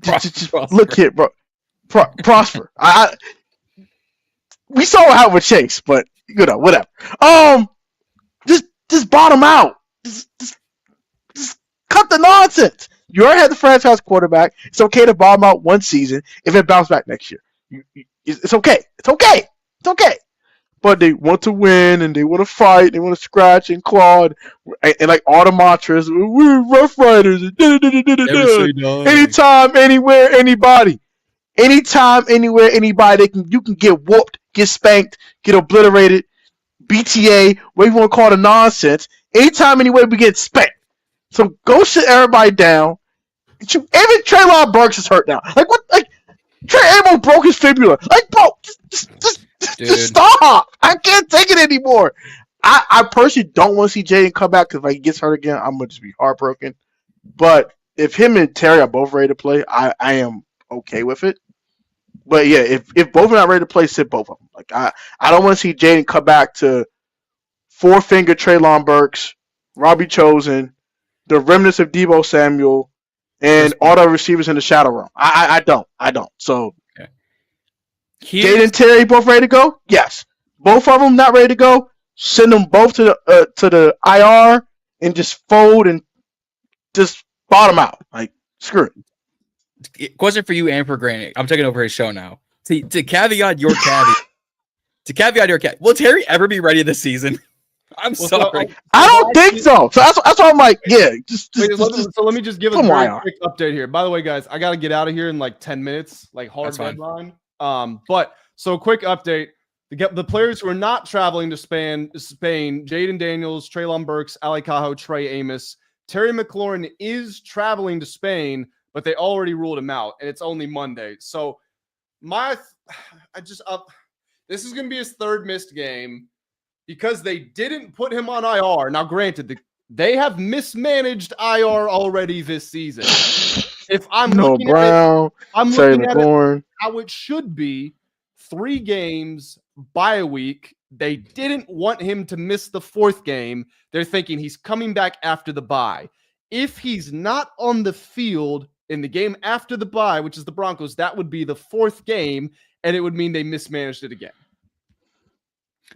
Just look here, bro. Prosper. We saw what happened with Chase, but whatever. Just bottom out. Just cut the nonsense. You already had the franchise quarterback. It's okay to bottom out one season if it bounces back next year. It's okay. It's okay. But they want to win and they want to fight. They want to scratch and claw and like all the mantras. We're Rough Riders. Anytime, anywhere, anybody. Anytime, anywhere, anybody. You can get whooped, get spanked, get obliterated, BTA, whatever you want to call the nonsense. Anytime, anywhere, we get spanked. So go sit everybody down. Even Treylon Burks is hurt now. Like what? Like Trey Amos broke his fibula. Like bro, just stop. I can't take it anymore. I personally don't want to see Jaden come back because if he gets hurt again, I'm gonna just be heartbroken. But if him and Terry are both ready to play, I am okay with it. But yeah, if both are not ready to play, sit both of them. Like I don't want to see Jaden come back to four-finger Treylon Burks, Robbie Chosen, the remnants of Deebo Samuel, and all the receivers in the shadow realm. I don't. So okay. Jaden and Terry both ready to go? Yes. Both of them not ready to go? Send them both to the IR and just fold and just bottom out. Like screw it. Question for you and for Grant. I'm taking over his show now. To caveat your caveat. Will Terry ever be ready this season? I'm sorry. I don't think so. So that's why I'm like, yeah. So let me just give a very quick update here. By the way, guys, I got to get out of here in like 10 minutes, like hard deadline. But so quick update. The players who are not traveling to Spain, Jaden Daniels, Treylon Burks, Ali Cajo, Trey Amos, Terry McLaurin is traveling to Spain, but they already ruled him out, and it's only Monday. So this is going to be his third missed game because they didn't put him on IR. Now, granted, they have mismanaged IR already this season. If I'm looking at it how it should be, 3 games bye week. They didn't want him to miss the 4th game. They're thinking he's coming back after the bye. If he's not on the field in the game after the bye, which is the Broncos, that would be the 4th game, and it would mean they mismanaged it again.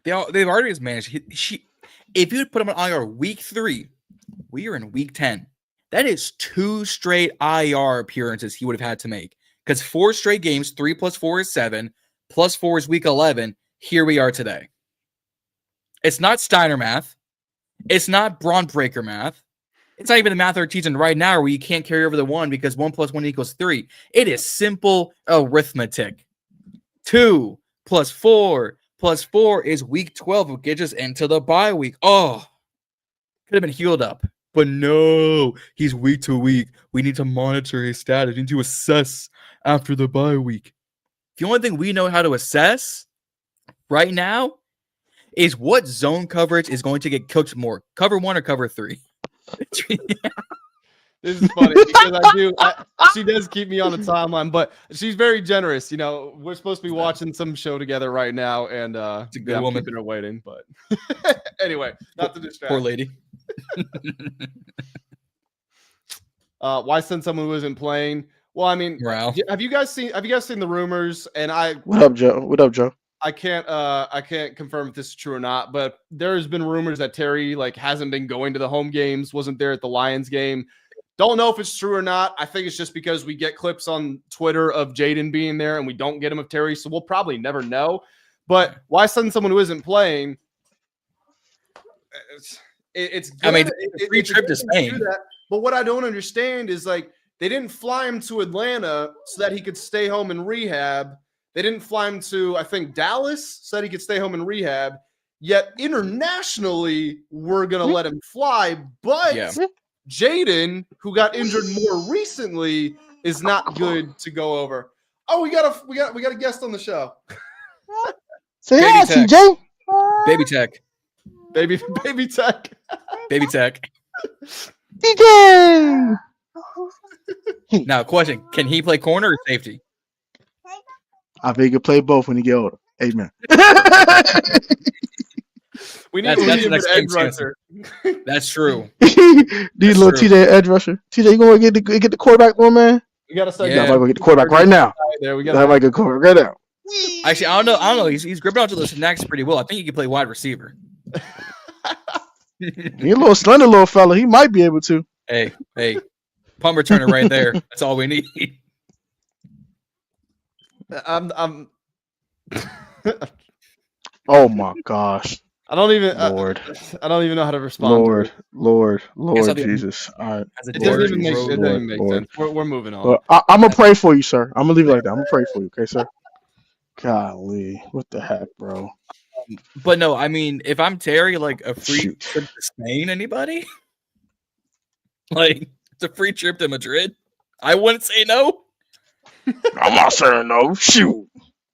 They've already mismanaged. If you put him on IR week 3, we are in week 10. That is 2 straight IR appearances he would have had to make. Because 4 straight games, 3 plus 4 is 7, plus 4 is week 11. Here we are today. It's not Steiner math. It's not Braun Breaker math. It's not even the math they're teaching right now where you can't carry over the 1 because 1 plus 1 equals 3. It is simple arithmetic. 2 plus 4 plus 4 is week 12, which gets us into the bye week. Oh, could have been healed up. But no, he's week to week. We need to monitor his status. We need to assess after the bye week. The only thing we know how to assess right now is what zone coverage is going to get cooked more, cover 1 or cover 3. This is funny because she does keep me on the timeline, but she's very generous. You know, we're supposed to be watching some show together right now, and it's a good woman. Keeping her waiting, but anyway, not to distract. Poor lady. Why send someone who isn't playing? Well, I mean, have you guys seen the rumors? And what up, Joe? I can't confirm if this is true or not, but there's been rumors that Terry hasn't been going to the home games, wasn't there at the Lions game. Don't know if it's true or not. I think it's just because we get clips on Twitter of Jaden being there and we don't get them of Terry, so we'll probably never know. But why send someone who isn't playing? It's good. I mean, it's a free trip to Spain. But what I don't understand is they didn't fly him to Atlanta so that he could stay home and rehab. They didn't fly him to, I think, Dallas so that he could stay home and rehab. Yet internationally, we're gonna let him fly. But Jaden, who got injured more recently, is not good to go over. Oh, we got a guest on the show. Say hi, CJ. Baby Tech. Baby Tech. Baby Tech. CJ. Now, question: can he play corner or safety? I think he can play both when he get older. Amen. We need an edge rusher. That's true. Need a little TJ edge rusher. TJ, you gonna get the quarterback one, man? We got to start. Yeah. That might get the quarterback right now. There we go. That might get the quarterback right now. Actually, I don't know. He's gripping onto the snacks pretty well. I think he can play wide receiver. He's a little slender little fella. He might be able to. Hey, punt returner right there. That's all we need. I'm Oh my gosh. I don't even Lord. I don't even know how to respond. Lord I'll be- Jesus. All right. As a It doesn't Lord, even make, Lord, it doesn't even make Lord. sense. We're moving on. Well, I'm gonna pray for you, sir. I'm gonna leave it like that. I'm gonna pray for you, okay, sir? Golly, what the heck, bro? But no, I mean, if I'm Terry, like a free Shoot. trip to Spain, anybody? Like, it's a free trip to Madrid. I wouldn't say no. I'm not saying no. Shoot.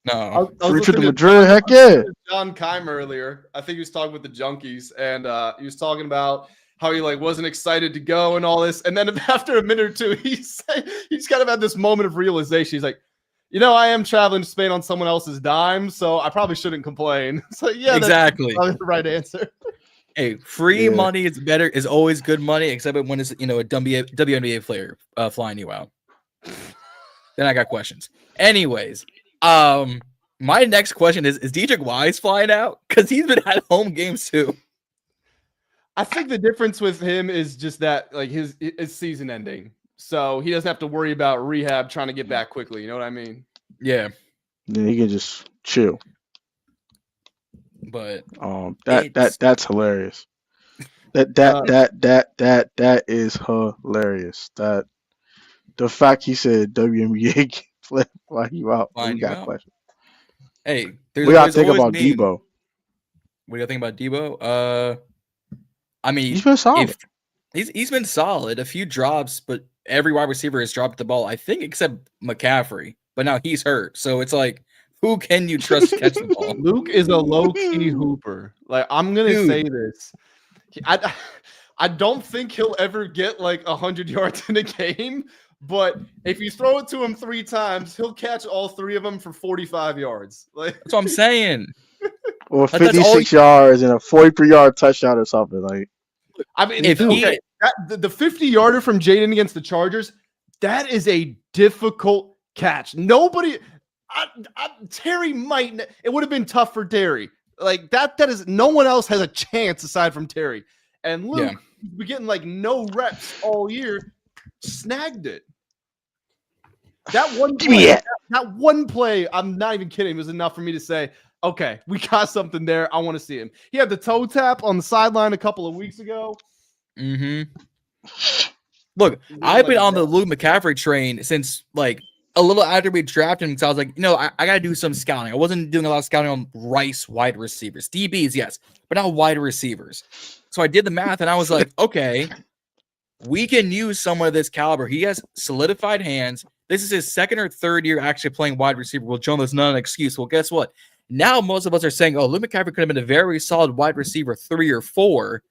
I No. was Free trip listening to Madrid, heck yeah. John Keim earlier. I think he was talking with the Junkies, and he was talking about how he like wasn't excited to go and all this. And then after a minute or two, he's kind of had this moment of realization. He's like, you know, I am traveling to Spain on someone else's dime, so I probably shouldn't complain. So yeah, Exactly. that's probably the right answer. Hey, free Yeah. money is always good money, except when it's a WNBA player flying you out. Then I got questions. Anyways, my next question is Dietrich Wise flying out? Because he's been at home games too. I think the difference with him is just that like his season ending, so he doesn't have to worry about rehab trying to get back quickly. You know what I mean? Yeah, Yeah, he can just chill. but That's hilarious. That is hilarious. That the fact he said WNBA can fly you out. Flying We you got out. questions. hey, We gotta there's think always about been- Debo. What do you think about Debo? I mean, He's been solid. he's been solid. A few drops, but every wide receiver has dropped the ball. I think except McCaffrey, but now he's hurt. So it's like, who can you trust to catch the ball? Luke is a low key hooper. Like I'm gonna Dude. say this, I don't think he'll ever get like 100 yards in a game. But if you throw it to him 3 times, he'll catch all 3 of them for 45 yards. Like That's what I'm saying. Or But that's all 56 yards and a 43-yard touchdown or something. Like I mean, If he- okay, the 50-yarder from Jaden against the Chargers, that is a difficult catch. Nobody, Terry might. It would have been tough for Terry. Like that is no one else has a chance aside from Terry. And Luke, who's been getting like no reps all year, snagged it. That one Give me play, it. that one play, I'm not even kidding, was enough for me to say, okay, we got something there. I want to see him. He had the toe tap on the sideline a couple of weeks ago. Mm-hmm. Look, I've been on the Luke McCaffrey train since like a little after we drafted him. Because I was like, I got to do some scouting. I wasn't doing a lot of scouting on Rice wide receivers, DBs, yes, but not wide receivers. So I did the math and I was like, okay, we can use someone of this caliber. He has solidified hands. This is his 2nd or 3rd year actually playing wide receiver. Well, Joe, that's not an excuse. Well, guess what? Now most of us are saying, oh, Luke McCaffrey could have been a very solid wide receiver 3 or 4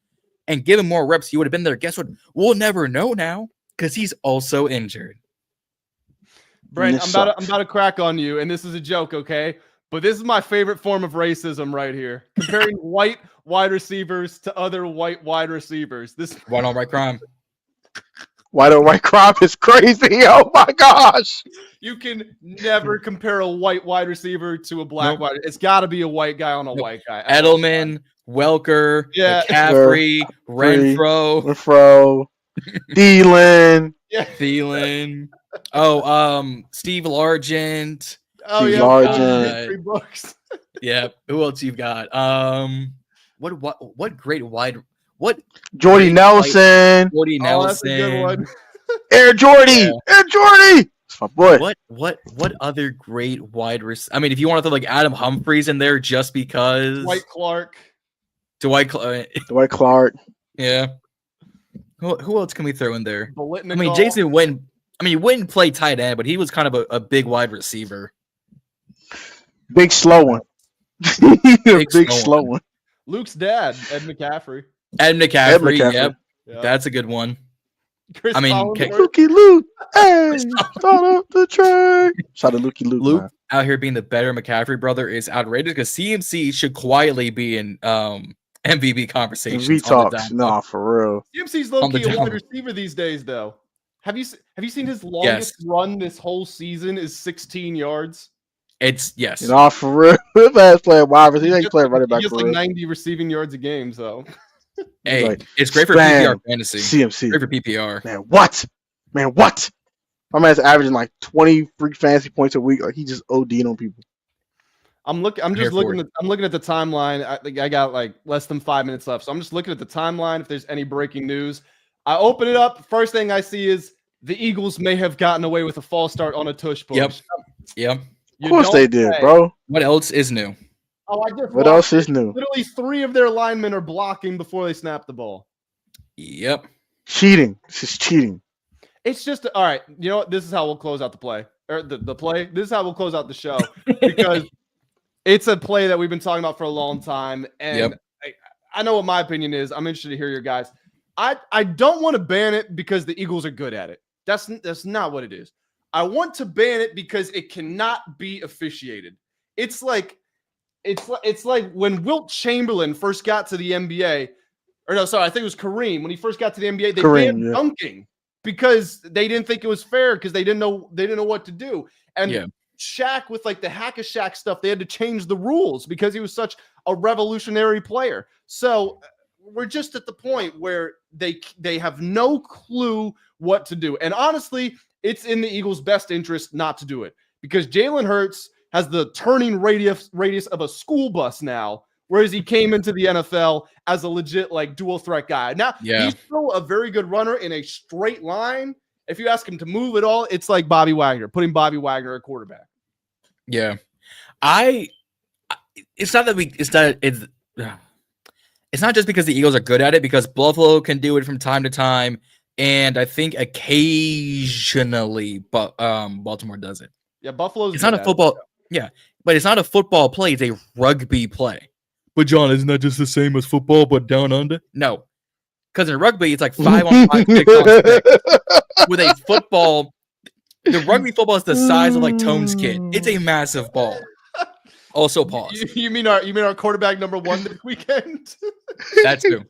and give him more reps. He would have been there. Guess what? We'll never know now because he's also injured. Brent, This I'm sucks. about to crack on you, and this is a joke, okay? But this is my favorite form of racism right here. Comparing white wide receivers to other white wide receivers. This White on white crime. white on white crop is crazy. Oh my gosh. you can never compare a white wide receiver to a black Nope. wide. It's got to be a white guy on a Nope. white guy. Edelman, Welker, Yeah. McCaffrey, Renfro, Fro, Thielen. Yeah. Thielen. Oh, Steve Largent. Oh Steve yeah. Largent. History books. Yeah. Who else you've got? What great wide? What Jordy Great Nelson. Woody Oh, that's a good Nelson? one. Air Jordy. Yeah. Air Jordy. That's my boy. What other great wide I mean, if you want to throw like Adam Humphries in there just because Dwight Clark. Dwight Dwight Clark. yeah. Who else can we throw in there? Bolitnikov. I mean, Jason Witten. I mean, he wouldn't play tight end, but he was kind of a big wide receiver. Big slow one. Big slow slow one. one. Luke's dad, Ed McCaffrey. Ed McCaffrey, McCaffrey. yep, Yeah. that's a good one. Chris I mean, Collinsworth. Lukey Luke. Hey, start up the train. Shout out to Lukey Luke. Luke Man. out here being the better McCaffrey brother is outrageous because CMC should quietly be in MVP conversations. We on the talks. down Nah, low. for real. CMC's On the low-key a down. wide receiver these days, though. Have you seen his longest run this whole season is 16 yards? It's yes. You know, for real. If I was playing wide receiver, he playing running back. He gets For like real. 90 receiving yards a game. So, hey, like, it's great for spam, PPR fantasy. CMC. Great for PPR. Man, what? My man's averaging like 20 free fantasy points a week. Like he just OD'd on people. I'm looking at the timeline. I think I got like less than 5 minutes left. So I'm just looking at the timeline if there's any breaking news. I open it up. First thing I see is the Eagles may have gotten away with a false start on a tush push. Yep. Of course they did, bro. What else is new? Oh, I just What else is new? Literally 3 of their linemen are blocking before they snap the ball. Yep. Cheating. This is cheating. It's just all right. You know what? This is how we'll close out the play. Or the play. This is how we'll close out the show because it's a play that we've been talking about for a long time. And I know what my opinion is. I'm interested to hear your guys. I don't want to ban it because the Eagles are good at it. That's not what it is. I want to ban it because it cannot be officiated. It's like when Wilt Chamberlain first got to the NBA, or no, sorry, I think it was Kareem. When he first got to the NBA, they banned dunking because they didn't think it was fair because they didn't know what to do. And Shaq with like the hack-a-Shaq stuff, they had to change the rules because he was such a revolutionary player. So we're just at the point where they have no clue what to do. And honestly, it's in the Eagles' best interest not to do it because Jalen Hurts has the turning radius of a school bus now, whereas he came into the NFL as a legit like dual threat guy. Now he's still a very good runner in a straight line. If you ask him to move at all, it's like Bobby Wagner, putting Bobby Wagner at quarterback. Yeah. It's not just because the Eagles are good at it, because Buffalo can do it from time to time, and I think occasionally Baltimore does it. Yeah, Buffalo's it's not a football. Yeah, but it's not a football play, it's a rugby play. But John, isn't that just the same as football but down under? No. Because in rugby, it's like 5-on-5 6-on-6. With a football, the rugby football is the size of like Tone's kid. It's a massive ball. Also, pause. You mean our quarterback number 1 this weekend? That too.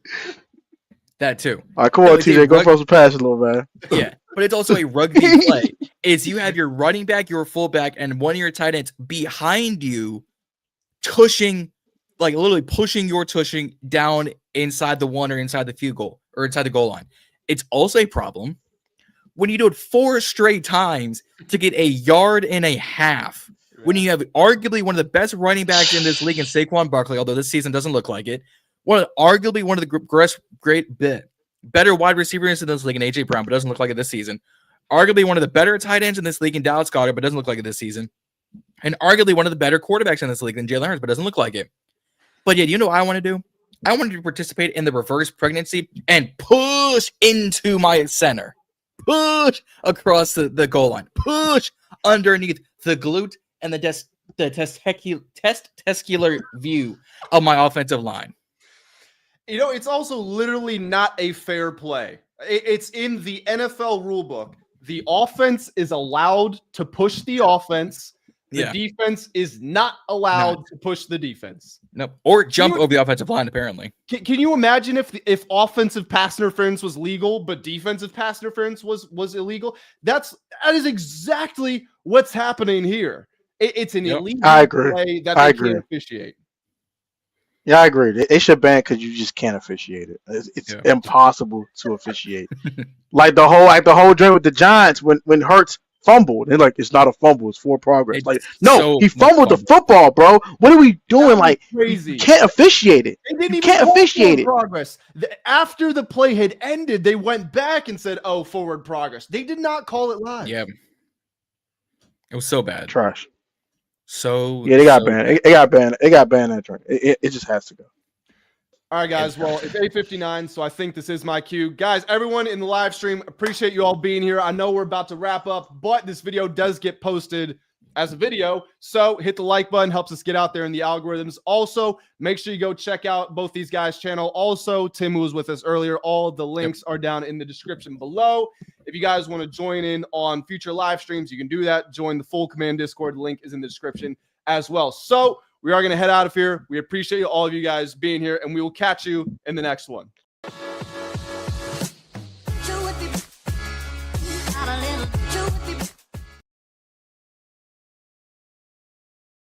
All right, come on, TJ. Go for some passes, little man. Yeah, but it's also a rugby play. Is you have your running back, your fullback, and one of your tight ends behind you, tushing, like literally pushing your tushing down inside the 1 or inside the field goal or inside the goal line. It's also a problem when you do it 4 straight times to get 1.5 yards. When you have arguably one of the best running backs in this league in Saquon Barkley, although this season doesn't look like it, arguably one of the better wide receivers in this league in A.J. Brown, but doesn't look like it this season. Arguably one of the better tight ends in this league in Dallas Goedert, but doesn't look like it this season. And arguably one of the better quarterbacks in this league than Jalen Hurts, but doesn't look like it. But yet, you know what I want to do? I want to participate in the reverse pregnancy and push into my center. Push across the goal line. Push underneath the glute and the testicular view of my offensive line. You know, it's also literally not a fair play. It's in the NFL rulebook. The offense is allowed to push the offense. The defense is not allowed to push the defense. Nope. Or jump over the offensive line, apparently. Can you imagine if offensive pass interference was legal, but defensive pass interference was illegal? That is exactly what's happening here. It's an illegal play that they can't officiate. Yeah, I agree. They should ban because you just can't officiate it. It's impossible to officiate. like the whole joint with the Giants when Hurts fumbled. They're like, it's not a fumble, it's forward progress. He fumbled the football, bro. What are we doing? Like, crazy. You can't officiate it. You can't officiate it. Progress. After the play had ended, they went back and said, "Oh, forward progress." They did not call it live. Yeah, it was so bad. Trash. So they got banned. It got banned. It got banned that track. It just has to go. All right, guys. Well, it's 8:59, so I think this is my cue. Guys, everyone in the live stream, appreciate you all being here. I know we're about to wrap up, but this video does get posted as a video, so hit the like button, helps us get out there in the algorithms. Also, make sure you go check out both these guys' channel. Also, Tim, who was with us earlier, all of the links are down in the description below. If you guys want to join in on future live streams, you can do that. Join the full Command Discord. The link is in the description as well. So we are going to head out of here. We appreciate all of you guys being here, and we will catch you in the next one.